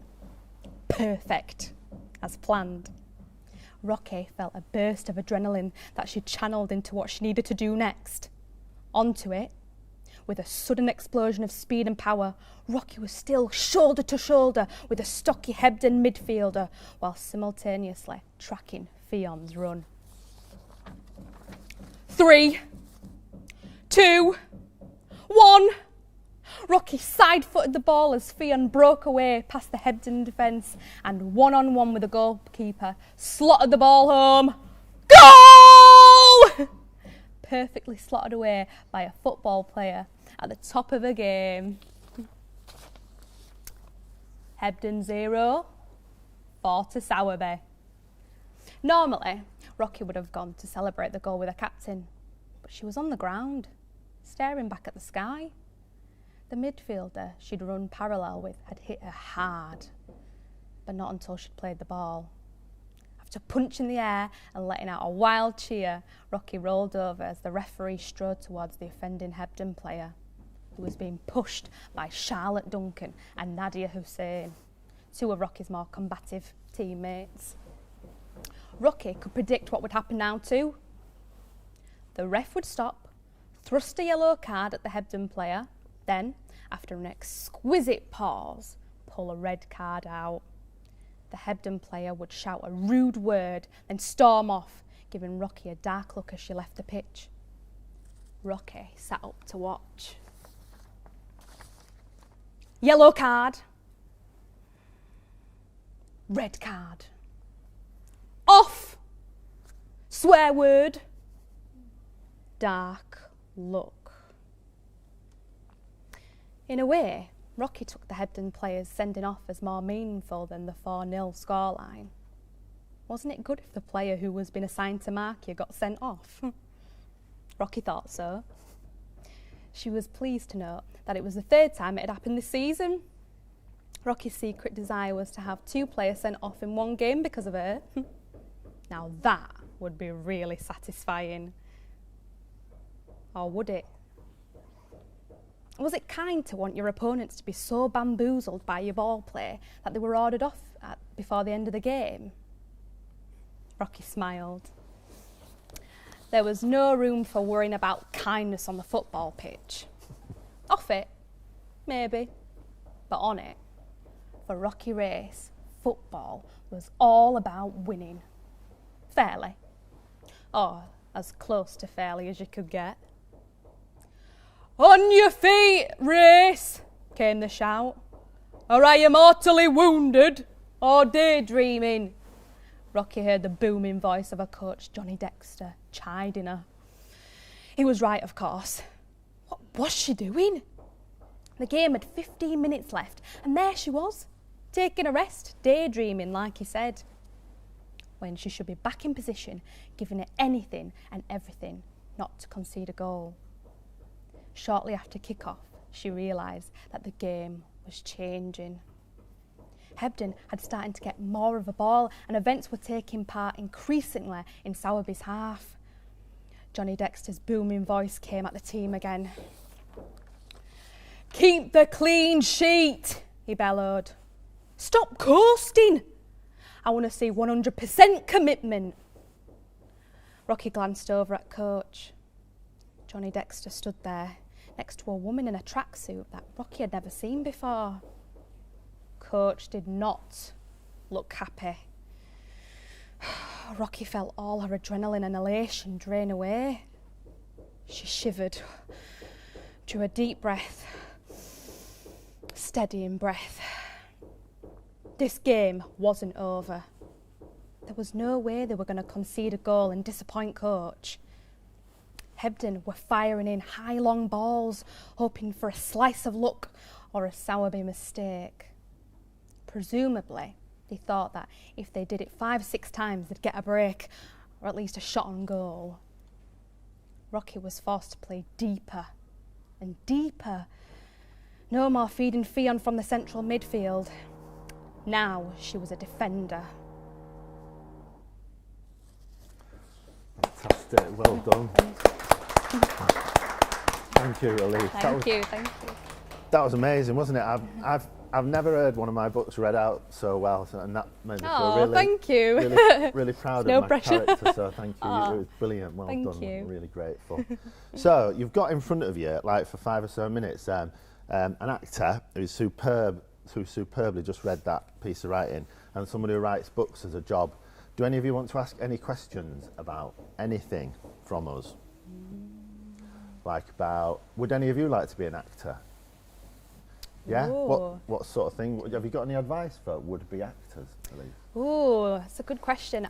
Perfect, as planned. Rocky felt a burst of adrenaline that she channeled into what she needed to do next. Onto it. With a sudden explosion of speed and power, Rocky was still shoulder to shoulder with a stocky Hebden midfielder while simultaneously tracking Fionn's run. 3, 2, 1. Rocky side-footed the ball as Fionn broke away past the Hebden defence and one-on-one with the goalkeeper, slotted the ball home. Goal! Perfectly slotted away by a football player at the top of a game. Hebden 0, 4 to Sowerby. Normally, Rocky would have gone to celebrate the goal with her captain, but she was on the ground, staring back at the sky. The midfielder she'd run parallel with had hit her hard, but not until she'd played the ball. After punching the air and letting out a wild cheer, Rocky rolled over as the referee strode towards the offending Hebden player, who was being pushed by Charlotte Duncan and Nadia Hussein, two of Rocky's more combative teammates. Rocky could predict what would happen now too. The ref would stop, thrust a yellow card at the Hebden player, then, after an exquisite pause, pull a red card out. The Hebden player would shout a rude word, then storm off, giving Rocky a dark look as she left the pitch. Rocky sat up to watch. Yellow card. Red card. Off. Swear word. Dark look. In a way, Rocky took the Hebden players' sending off as more meaningful than the 4-0 scoreline. Wasn't it good if the player who was been assigned to mark you got sent off? Rocky thought so. She was pleased to note that it was the third time it had happened this season. Rocky's secret desire was to have 2 players sent off in one game because of her. Now that would be really satisfying. Or would it? Was it kind to want your opponents to be so bamboozled by your ball play that they were ordered off before the end of the game? Rocky smiled. There was no room for worrying about kindness on the football pitch. Off it, maybe, but on it, for Rocky Race, football was all about winning. Fairly. Or as close to fairly as you could get. On your feet, Race, came the shout. Or are you mortally wounded or daydreaming? Rocky heard the booming voice of her coach, Johnny Dexter, chiding her. He was right, of course. What was she doing? The game had 15 minutes left, and there she was, taking a rest, daydreaming like he said, when she should be back in position, giving it anything and everything not to concede a goal. Shortly after kick-off, she realised that the game was changing. Hebden had started to get more of a ball and events were taking part increasingly in Sowerby's half. Johnny Dexter's booming voice came at the team again. Keep the clean sheet, he bellowed. Stop coasting. I want to see 100% commitment. Rocky glanced over at Coach. Johnny Dexter stood there, next to a woman in a tracksuit that Rocky had never seen before. Coach did not look happy. Rocky felt all her adrenaline and elation drain away. She shivered, drew a deep breath, steadying breath. This game wasn't over. There was no way they were going to concede a goal and disappoint Coach. Hebden were firing in high long balls, hoping for a slice of luck or a Sowerby mistake. Presumably, they thought that if they did it 5-6 times, they'd get a break, or at least a shot on goal. Rocky was forced to play deeper and deeper. No more feeding Fionn from the central midfield. Now she was a defender. Fantastic, well done. Thank you, Elise. Thank you. That was amazing, wasn't it? I've never heard one of my books read out so well, and that made me feel really, thank you. really proud No of my pressure. character. So thank you. Oh, it was brilliant. Well thank done. you. I'm really grateful. So you've got in front of you, like for 5 or so minutes, an actor who's superbly just read that piece of writing, and somebody who writes books as a job. Do any of you want to ask any questions about anything from us? Like about, would any of you like to be an actor? Yeah? Ooh. What sort of thing? Have you got any advice for would-be actors, Elise? Ooh, that's a good question.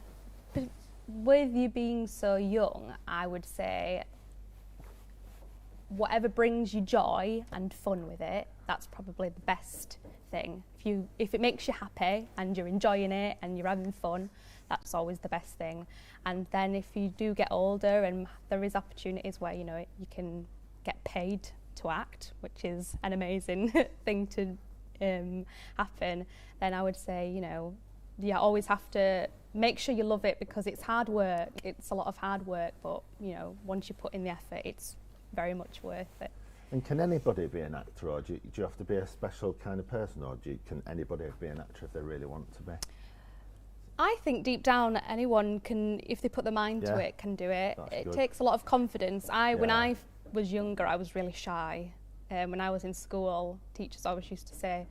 With you being so young, I would say whatever brings you joy and fun with it, that's probably the best thing. If it makes you happy and you're enjoying it and you're having fun, that's always the best thing. And then if you do get older and there is opportunities where, you know, you can get paid to act, which is an amazing thing to happen, then I would say, you know, you always have to make sure you love it, because it's hard work. It's a lot of hard work, but, you know, once you put in the effort, it's very much worth it. And can anybody be an actor, or do you have to be a special kind of person, or can anybody be an actor if they really want to be? I think deep down anyone can, if they put their mind to it, can do it. That's it good. takes a lot of confidence. When I was younger, I was really shy. When I was in school, teachers always used to say,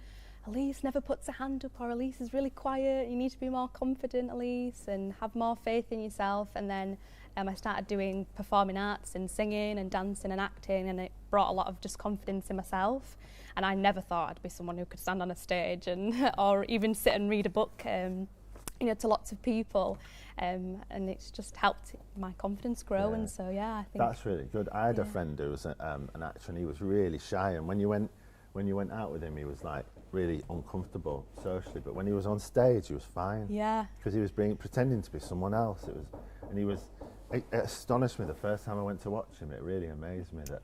Elise never puts a hand up, or Elise is really quiet, you need to be more confident, Elise, and have more faith in yourself. And then I started doing performing arts and singing and dancing and acting, and it brought a lot of just confidence in myself. And I never thought I'd be someone who could stand on a stage and or even sit and read a book, you know, to lots of people. And it's just helped my confidence grow. And so, I think that's really good. I had a friend who was an actor, and he was really shy. And when you went out with him, he was like really uncomfortable socially. But when he was on stage, he was fine. Yeah. Because he was pretending to be someone else. It astonished me the first time I went to watch him. It really amazed me that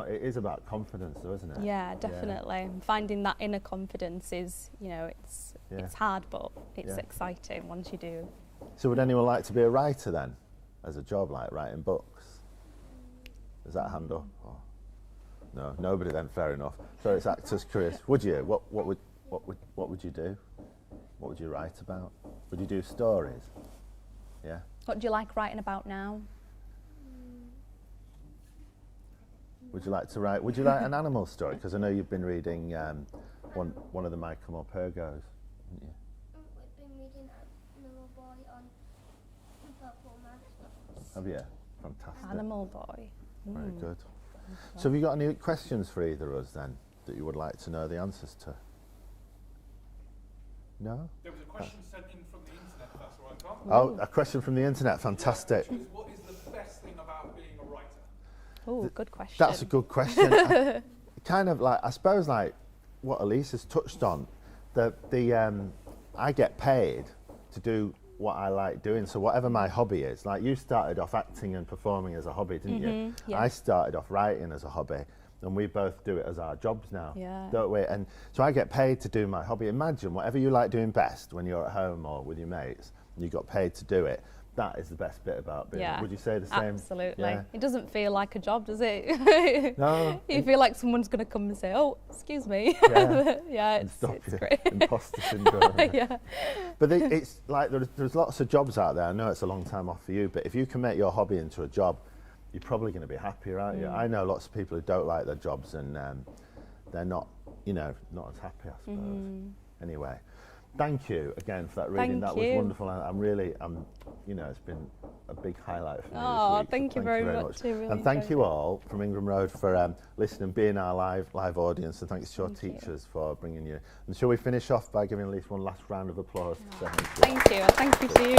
it is about confidence, though, isn't it? Yeah, definitely. Yeah. Finding that inner confidence is, you know, it's hard, but it's exciting once you do. So would anyone like to be a writer then, as a job, like writing books? Is that a hand up? Oh. No, nobody then. Fair enough. So it's actors' careers. Would you? What would you do? What would you write about? Would you do stories? Yeah. What do you like writing about now? Would you like to write? Would you like an animal story? Because I know you've been reading one of the My Come Up Hergos, haven't you? I've been reading Animal Boy on Purple Man. Have you? Fantastic. Animal Boy. Very good. So have you got any questions for either of us then that you would like to know the answers to? No? There was a question sent in from the internet, if that's all right, Tom. Oh, a question from the internet. Fantastic. Which is, what is the best thing about being a writer? Oh, good question. That's a good question. Kind of like, I suppose, like what Elise has touched on. I get paid to do what I like doing. So whatever my hobby is, like you started off acting and performing as a hobby, didn't you? Yeah. I started off writing as a hobby, and we both do it as our jobs now, don't we? And so I get paid to do my hobby. Imagine whatever you like doing best when you're at home or with your mates, and you got paid to do it. That is the best bit about being. Would you say the same? Absolutely. Yeah. It doesn't feel like a job, does it? No. You feel like someone's going to come and say, "Oh, excuse me." Yeah. It's Stop you. great. Imposter syndrome. Yeah. But it's like there's lots of jobs out there. I know it's a long time off for you, but if you can make your hobby into a job, you're probably going to be happier, aren't you? I know lots of people who don't like their jobs, and they're not as happy, I suppose. Anyway, thank you again for that reading. Thank that was you. wonderful. It's been a big highlight for me Oh, this week. thank you very much. And thank you all from Ingram Road for listening, being our live audience, and thanks to your teachers for bringing you. And shall we finish off by giving at least one last round of applause? Thank you. Thank you to you.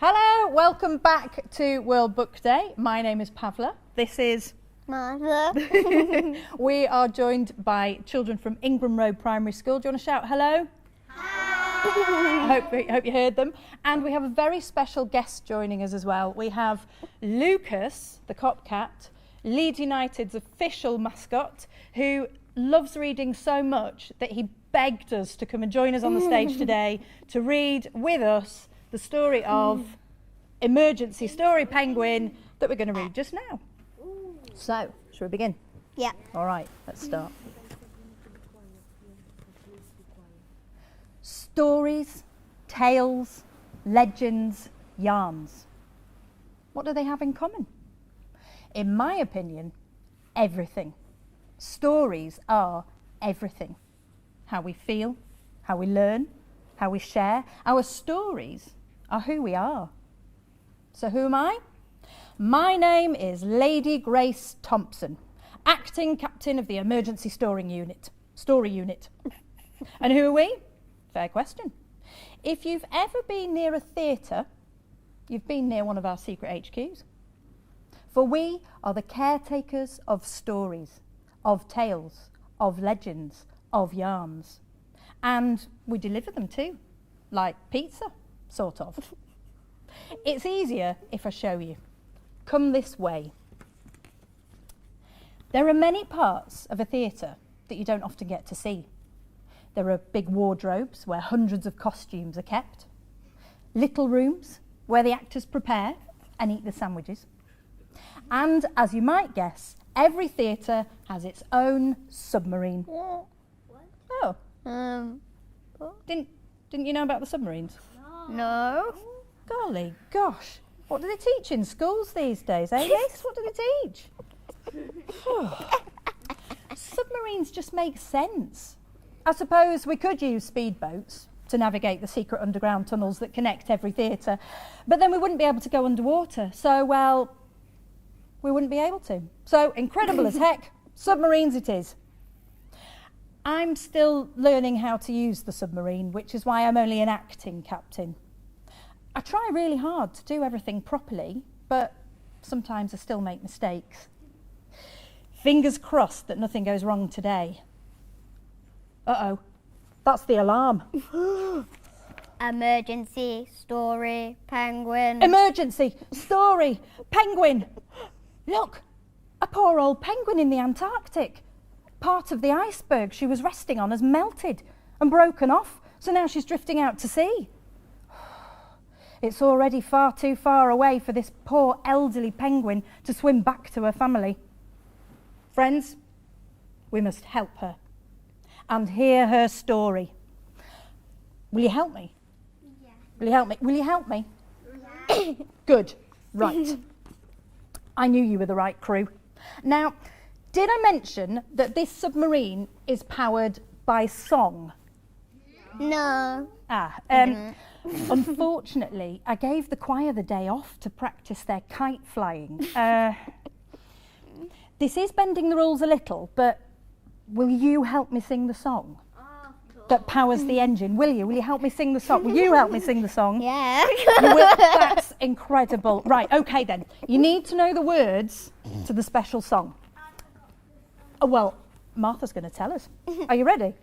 Hello, welcome back to World Book Day. My name is Pavla. This is Martha. We are joined by children from Ingram Road Primary School. Do you want to shout hello? Hi. I hope you heard them. And we have a very special guest joining us as well. We have Lucas, the Copcat, Leeds United's official mascot, who loves reading so much that he begged us to come and join us on the stage today to read with us the story of Emergency Story Penguin that we're going to read just now. So, shall we begin? Yeah. All right, let's start. Stories, tales, legends, yarns. What do they have in common? In my opinion, everything. Stories are everything. How we feel, how we learn, how we share. Our stories are who we are. So who am I? My name is Lady Grace Thompson, acting captain of the Emergency Story Unit. And who are we? Fair question. If you've ever been near a theatre, you've been near one of our secret HQs. For we are the caretakers of stories, of tales, of legends, of yarns. And we deliver them too, like pizza, sort of. It's easier if I show you. Come this way. There are many parts of a theatre that you don't often get to see. There are big wardrobes where hundreds of costumes are kept, little rooms where the actors prepare and eat the sandwiches. And as you might guess, every theatre has its own submarine. What? Oh, didn't you know about the submarines? No. Golly gosh, what do they teach in schools these days, eh, Liz? What do they teach? Submarines just make sense. I suppose we could use speedboats to navigate the secret underground tunnels that connect every theatre, but then we wouldn't be able to go underwater, so, well, we wouldn't be able to. So, incredible as heck, submarines it is. I'm still learning how to use the submarine, which is why I'm only an acting captain. I try really hard to do everything properly, but sometimes I still make mistakes. Fingers crossed that nothing goes wrong today. Uh-oh, that's the alarm. Emergency story penguin. Emergency story penguin. Look, a poor old penguin in the Antarctic. Part of the iceberg she was resting on has melted and broken off, so now she's drifting out to sea. It's already far too far away for this poor elderly penguin to swim back to her family. Friends, we must help her and hear her story. Will you help me? Yeah. Will you help me? Will you help me? Yeah. Good. Right. I knew you were the right crew. Now, did I mention that this submarine is powered by song? No. Unfortunately, I gave the choir the day off to practice their kite flying. This is bending the rules a little, but will you help me sing the song that powers the engine? Will you? Will you help me sing the song? Will you help me sing the song? Yeah. You will? That's incredible. Right, okay then. You need to know the words to the special song. Oh, well, Martha's going to tell us. Are you ready?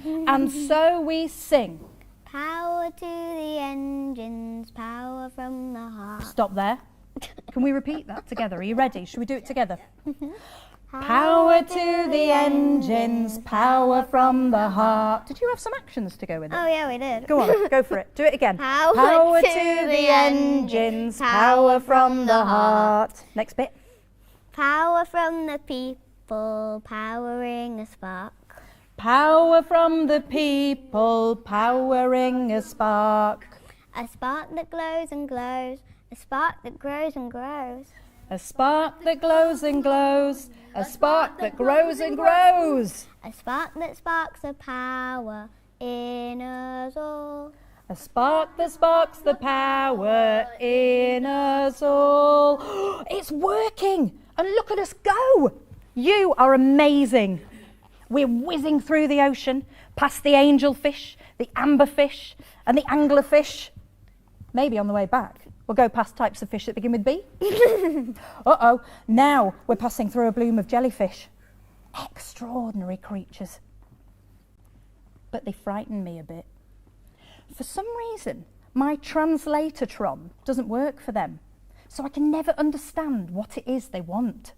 And so we sing. Power to the engines, power from the heart. Stop there. Can we repeat that together? Are you ready? Should we do it together? Power to the engines, power from the heart. Did you have some actions to go with it? Oh yeah, we did. Go on, go for it. Do it again. Power to the engines, power from the heart. Next bit. Power from the people, powering a spark. Power from the people, powering a spark. A spark that glows and glows, a spark that grows and grows. A spark that glows and glows, a spark that grows and grows. A spark that sparks the power in us all. A spark that sparks the power in us all. It's working! And look at us go! You are amazing. We're whizzing through the ocean, past the angelfish, the amberfish, and the anglerfish. Maybe on the way back, We'll go past types of fish that begin with B. Uh-oh, now we're passing through a bloom of jellyfish. Extraordinary creatures. But they frighten me a bit. For some reason, my translatortron doesn't work for them, so I can never understand what it is they want.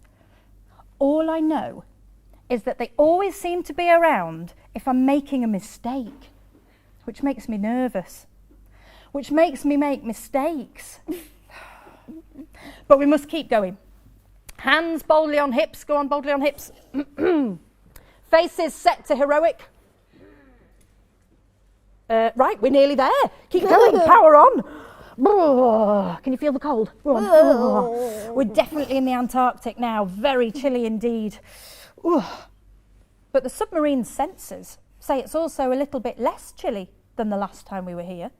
All I know is that they always seem to be around if I'm making a mistake, which makes me nervous, which makes me make mistakes. But we must keep going. Hands boldly on hips, go on boldly on hips. Faces set to heroic. Right, we're nearly there. Keep going, power on. Can you feel the cold? We're definitely in the Antarctic now, very chilly indeed. But the submarine sensors say it's also a little bit less chilly than the last time we were here.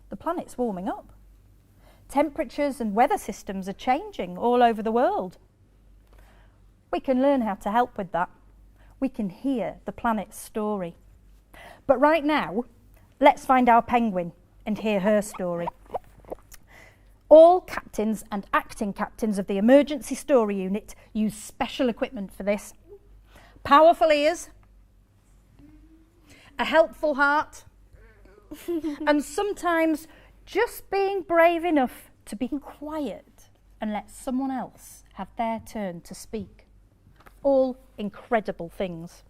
The planet's warming up. Temperatures and weather systems are changing all over the world. We can learn how to help with that. We can hear the planet's story. But right now, let's find our penguin and hear her story. All captains and acting captains of the emergency story unit use special equipment for this. Powerful ears, a helpful heart, and sometimes just being brave enough to be quiet and let someone else have their turn to speak. All incredible things.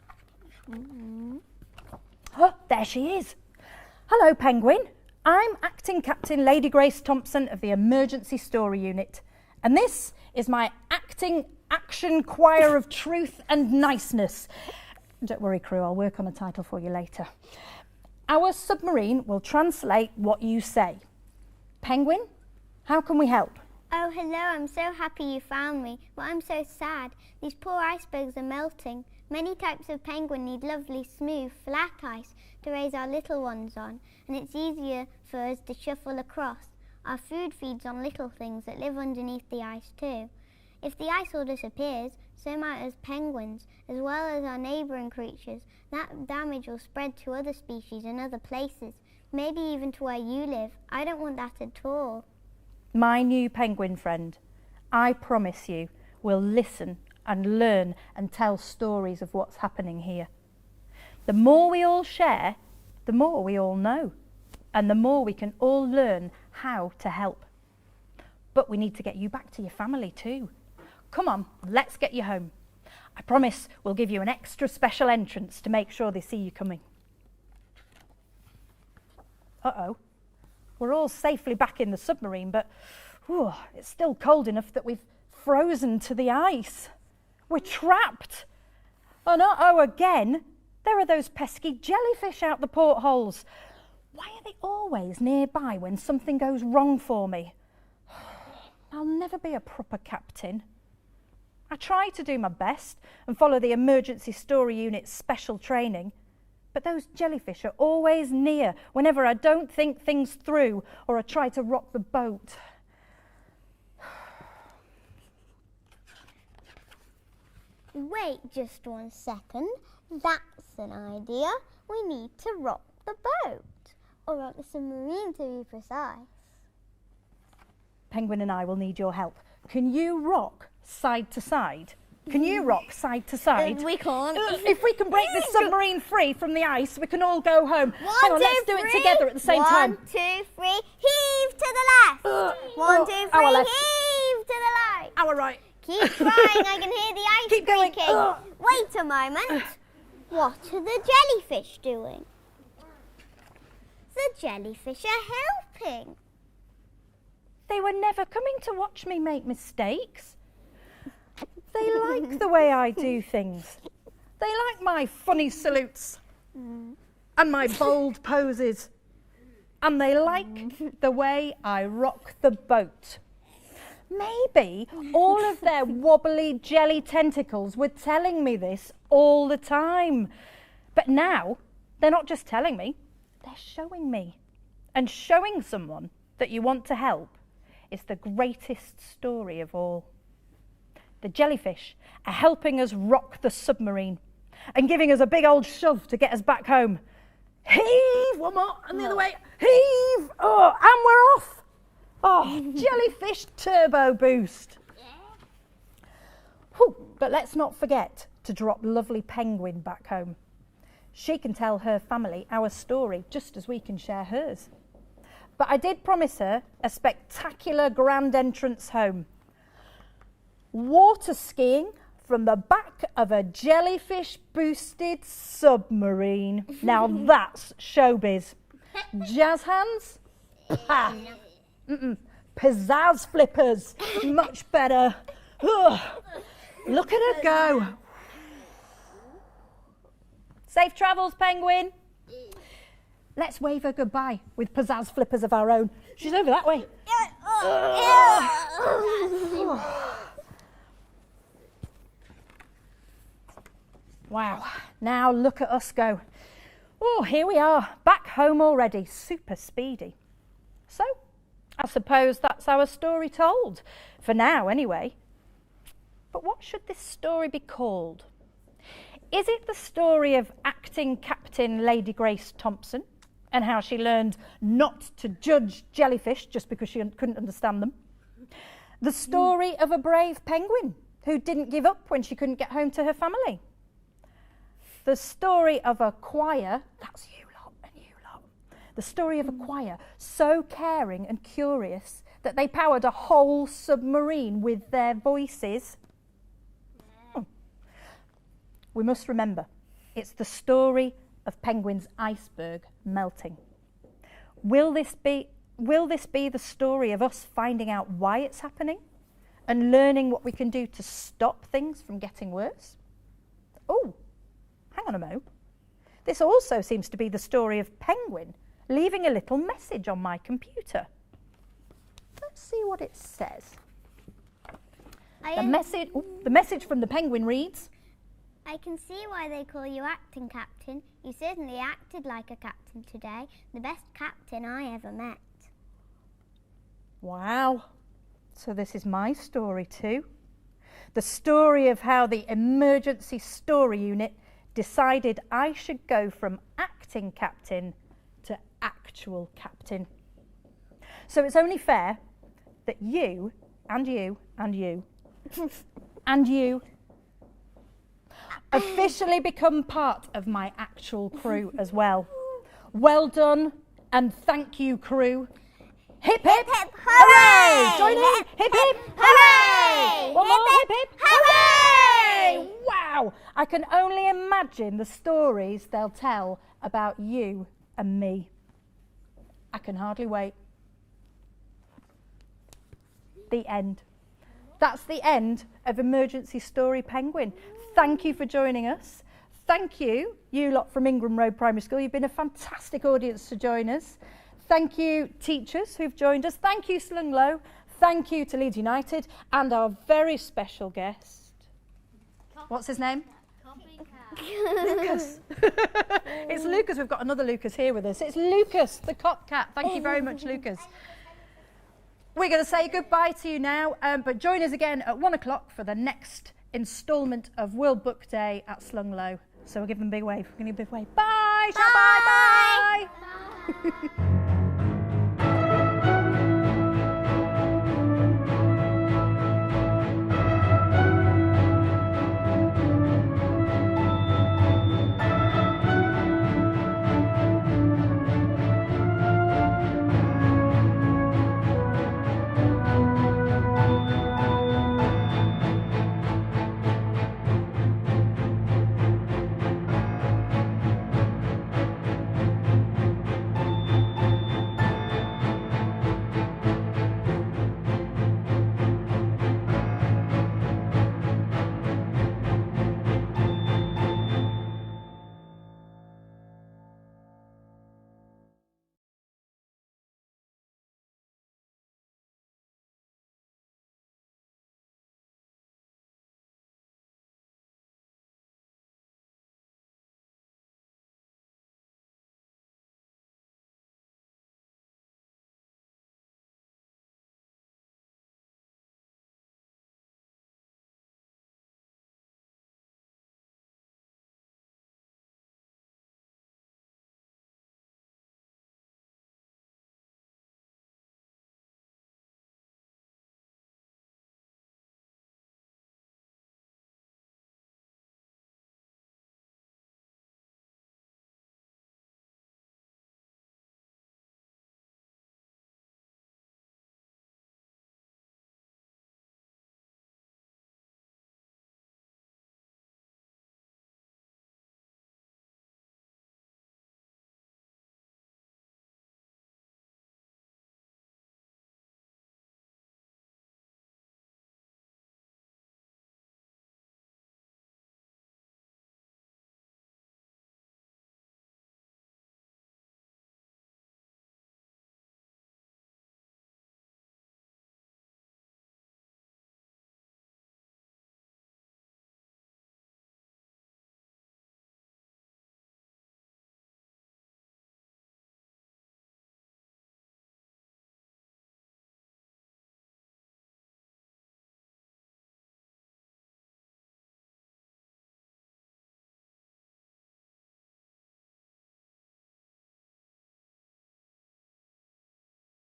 Oh, there she is. Hello, Penguin. I'm Acting Captain Lady Grace Thompson of the Emergency Story Unit, and this is my acting action choir of truth and niceness. Don't worry, crew, I'll work on a title for you later. Our submarine will translate what you say. Penguin, how can we help? Oh, hello, I'm so happy you found me, but I'm so sad. These poor icebergs are melting. Many types of penguin need lovely, smooth, flat ice to raise our little ones on, and it's easier for us to shuffle across. Our food feeds on little things that live underneath the ice too. If the ice all disappears, so might us penguins, as well as our neighbouring creatures. That damage will spread to other species and other places, maybe even to where you live. I don't want that at all. My new penguin friend, I promise you, will listen and learn and tell stories of what's happening here. The more we all share, the more we all know, and the more we can all learn how to help. But we need to get you back to your family too. Come on, let's get you home. I promise we'll give you an extra special entrance to make sure they see you coming. Uh-oh. We're all safely back in the submarine, but it's still cold enough that we've frozen to the ice. We're trapped. And uh-oh again, there are those pesky jellyfish out the portholes. Why are they always nearby when something goes wrong for me? I'll never be a proper captain. I try to do my best and follow the emergency story unit's special training, but those jellyfish are always near whenever I don't think things through or I try to rock the boat. Wait just 1 second. That's an idea. We need to rock the boat. Or rock the submarine to be precise. Penguin and I will need your help. Can you rock side to side? Can you rock side to side? We can't. If we can break this submarine free from the ice, we can all go home. Hang on, two, let's do it three. together at the same time. 1, 2, 3, heave to the left. 1, 2, 3, our left. heave to the right. Our right. Keep trying, I can hear the ice Keep going. breaking. Wait a moment. What are the jellyfish doing? The jellyfish are helping. They were never coming to watch me make mistakes. They like the way I do things. They like my funny salutes and my bold poses. And they like the way I rock the boat. Maybe all of their wobbly jelly tentacles were telling me this all the time. But now they're not just telling me, they're showing me. And showing someone that you want to help is the greatest story of all. The jellyfish are helping us rock the submarine and giving us a big old shove to get us back home. Heave! One more, and the other way. Heave! Oh, and we're off. Oh, Oh, jellyfish turbo boost. Whew, but let's not forget to drop lovely Penguin back home. She can tell her family our story just as we can share hers. But I did promise her a spectacular grand entrance home. Water skiing from the back of a jellyfish-boosted submarine. Now that's showbiz. Jazz hands? Ha! Pizzazz flippers. Much better. Ugh. Look at her go. Safe travels, Penguin. Let's wave her goodbye with pizzazz flippers of our own. She's over that way. Wow, now look at us go. Oh, here we are, back home already, super speedy. So, I suppose that's our story told, for now anyway. But what should this story be called? Is it the story of acting captain Lady Grace Thompson and how she learned not to judge jellyfish just because she couldn't understand them? The story of a brave penguin who didn't give up when she couldn't get home to her family? The story of a choir, that's you lot and you lot. The story of a choir so caring and curious that they powered a whole submarine with their voices. We must remember, it's the story of Penguin's iceberg melting. Will this be the story of us finding out why it's happening and learning what we can do to stop things from getting worse? Oh, hang on a mo. This also seems to be the story of Penguin leaving a little message on my computer. Let's see what it says. The message from the Penguin reads, I can see why they call you acting captain. You certainly acted like a captain today. The best captain I ever met. Wow. So this is my story too. The story of how the emergency story unit decided I should go from acting captain to actual captain. So it's only fair that you and you and you and you officially become part of my actual crew as well. Well done and thank you, crew. Hip hip, hip, hooray! hooray! Join in. Hip hip, hooray! One more, hip hip, hooray! Wow! I can only imagine the stories they'll tell about you and me. I can hardly wait. The end. That's the end of Emergency Story Penguin. Thank you for joining us. Thank you, you lot from Ingram Road Primary School. You've been a fantastic audience to join us. Thank you, teachers who've joined us. Thank you, Slunglow. Thank you to Leeds United and our very special guest. What's his name? Lucas. It's Lucas. We've got another Lucas here with us. It's Lucas, the copcat. Thank you very much, Lucas. We're going to say goodbye to you now, but join us again at 1 o'clock for the next instalment of World Book Day at Slunglow. So we'll give them a big wave. We're going to give a big wave. Bye! Shout bye! Bye! Bye!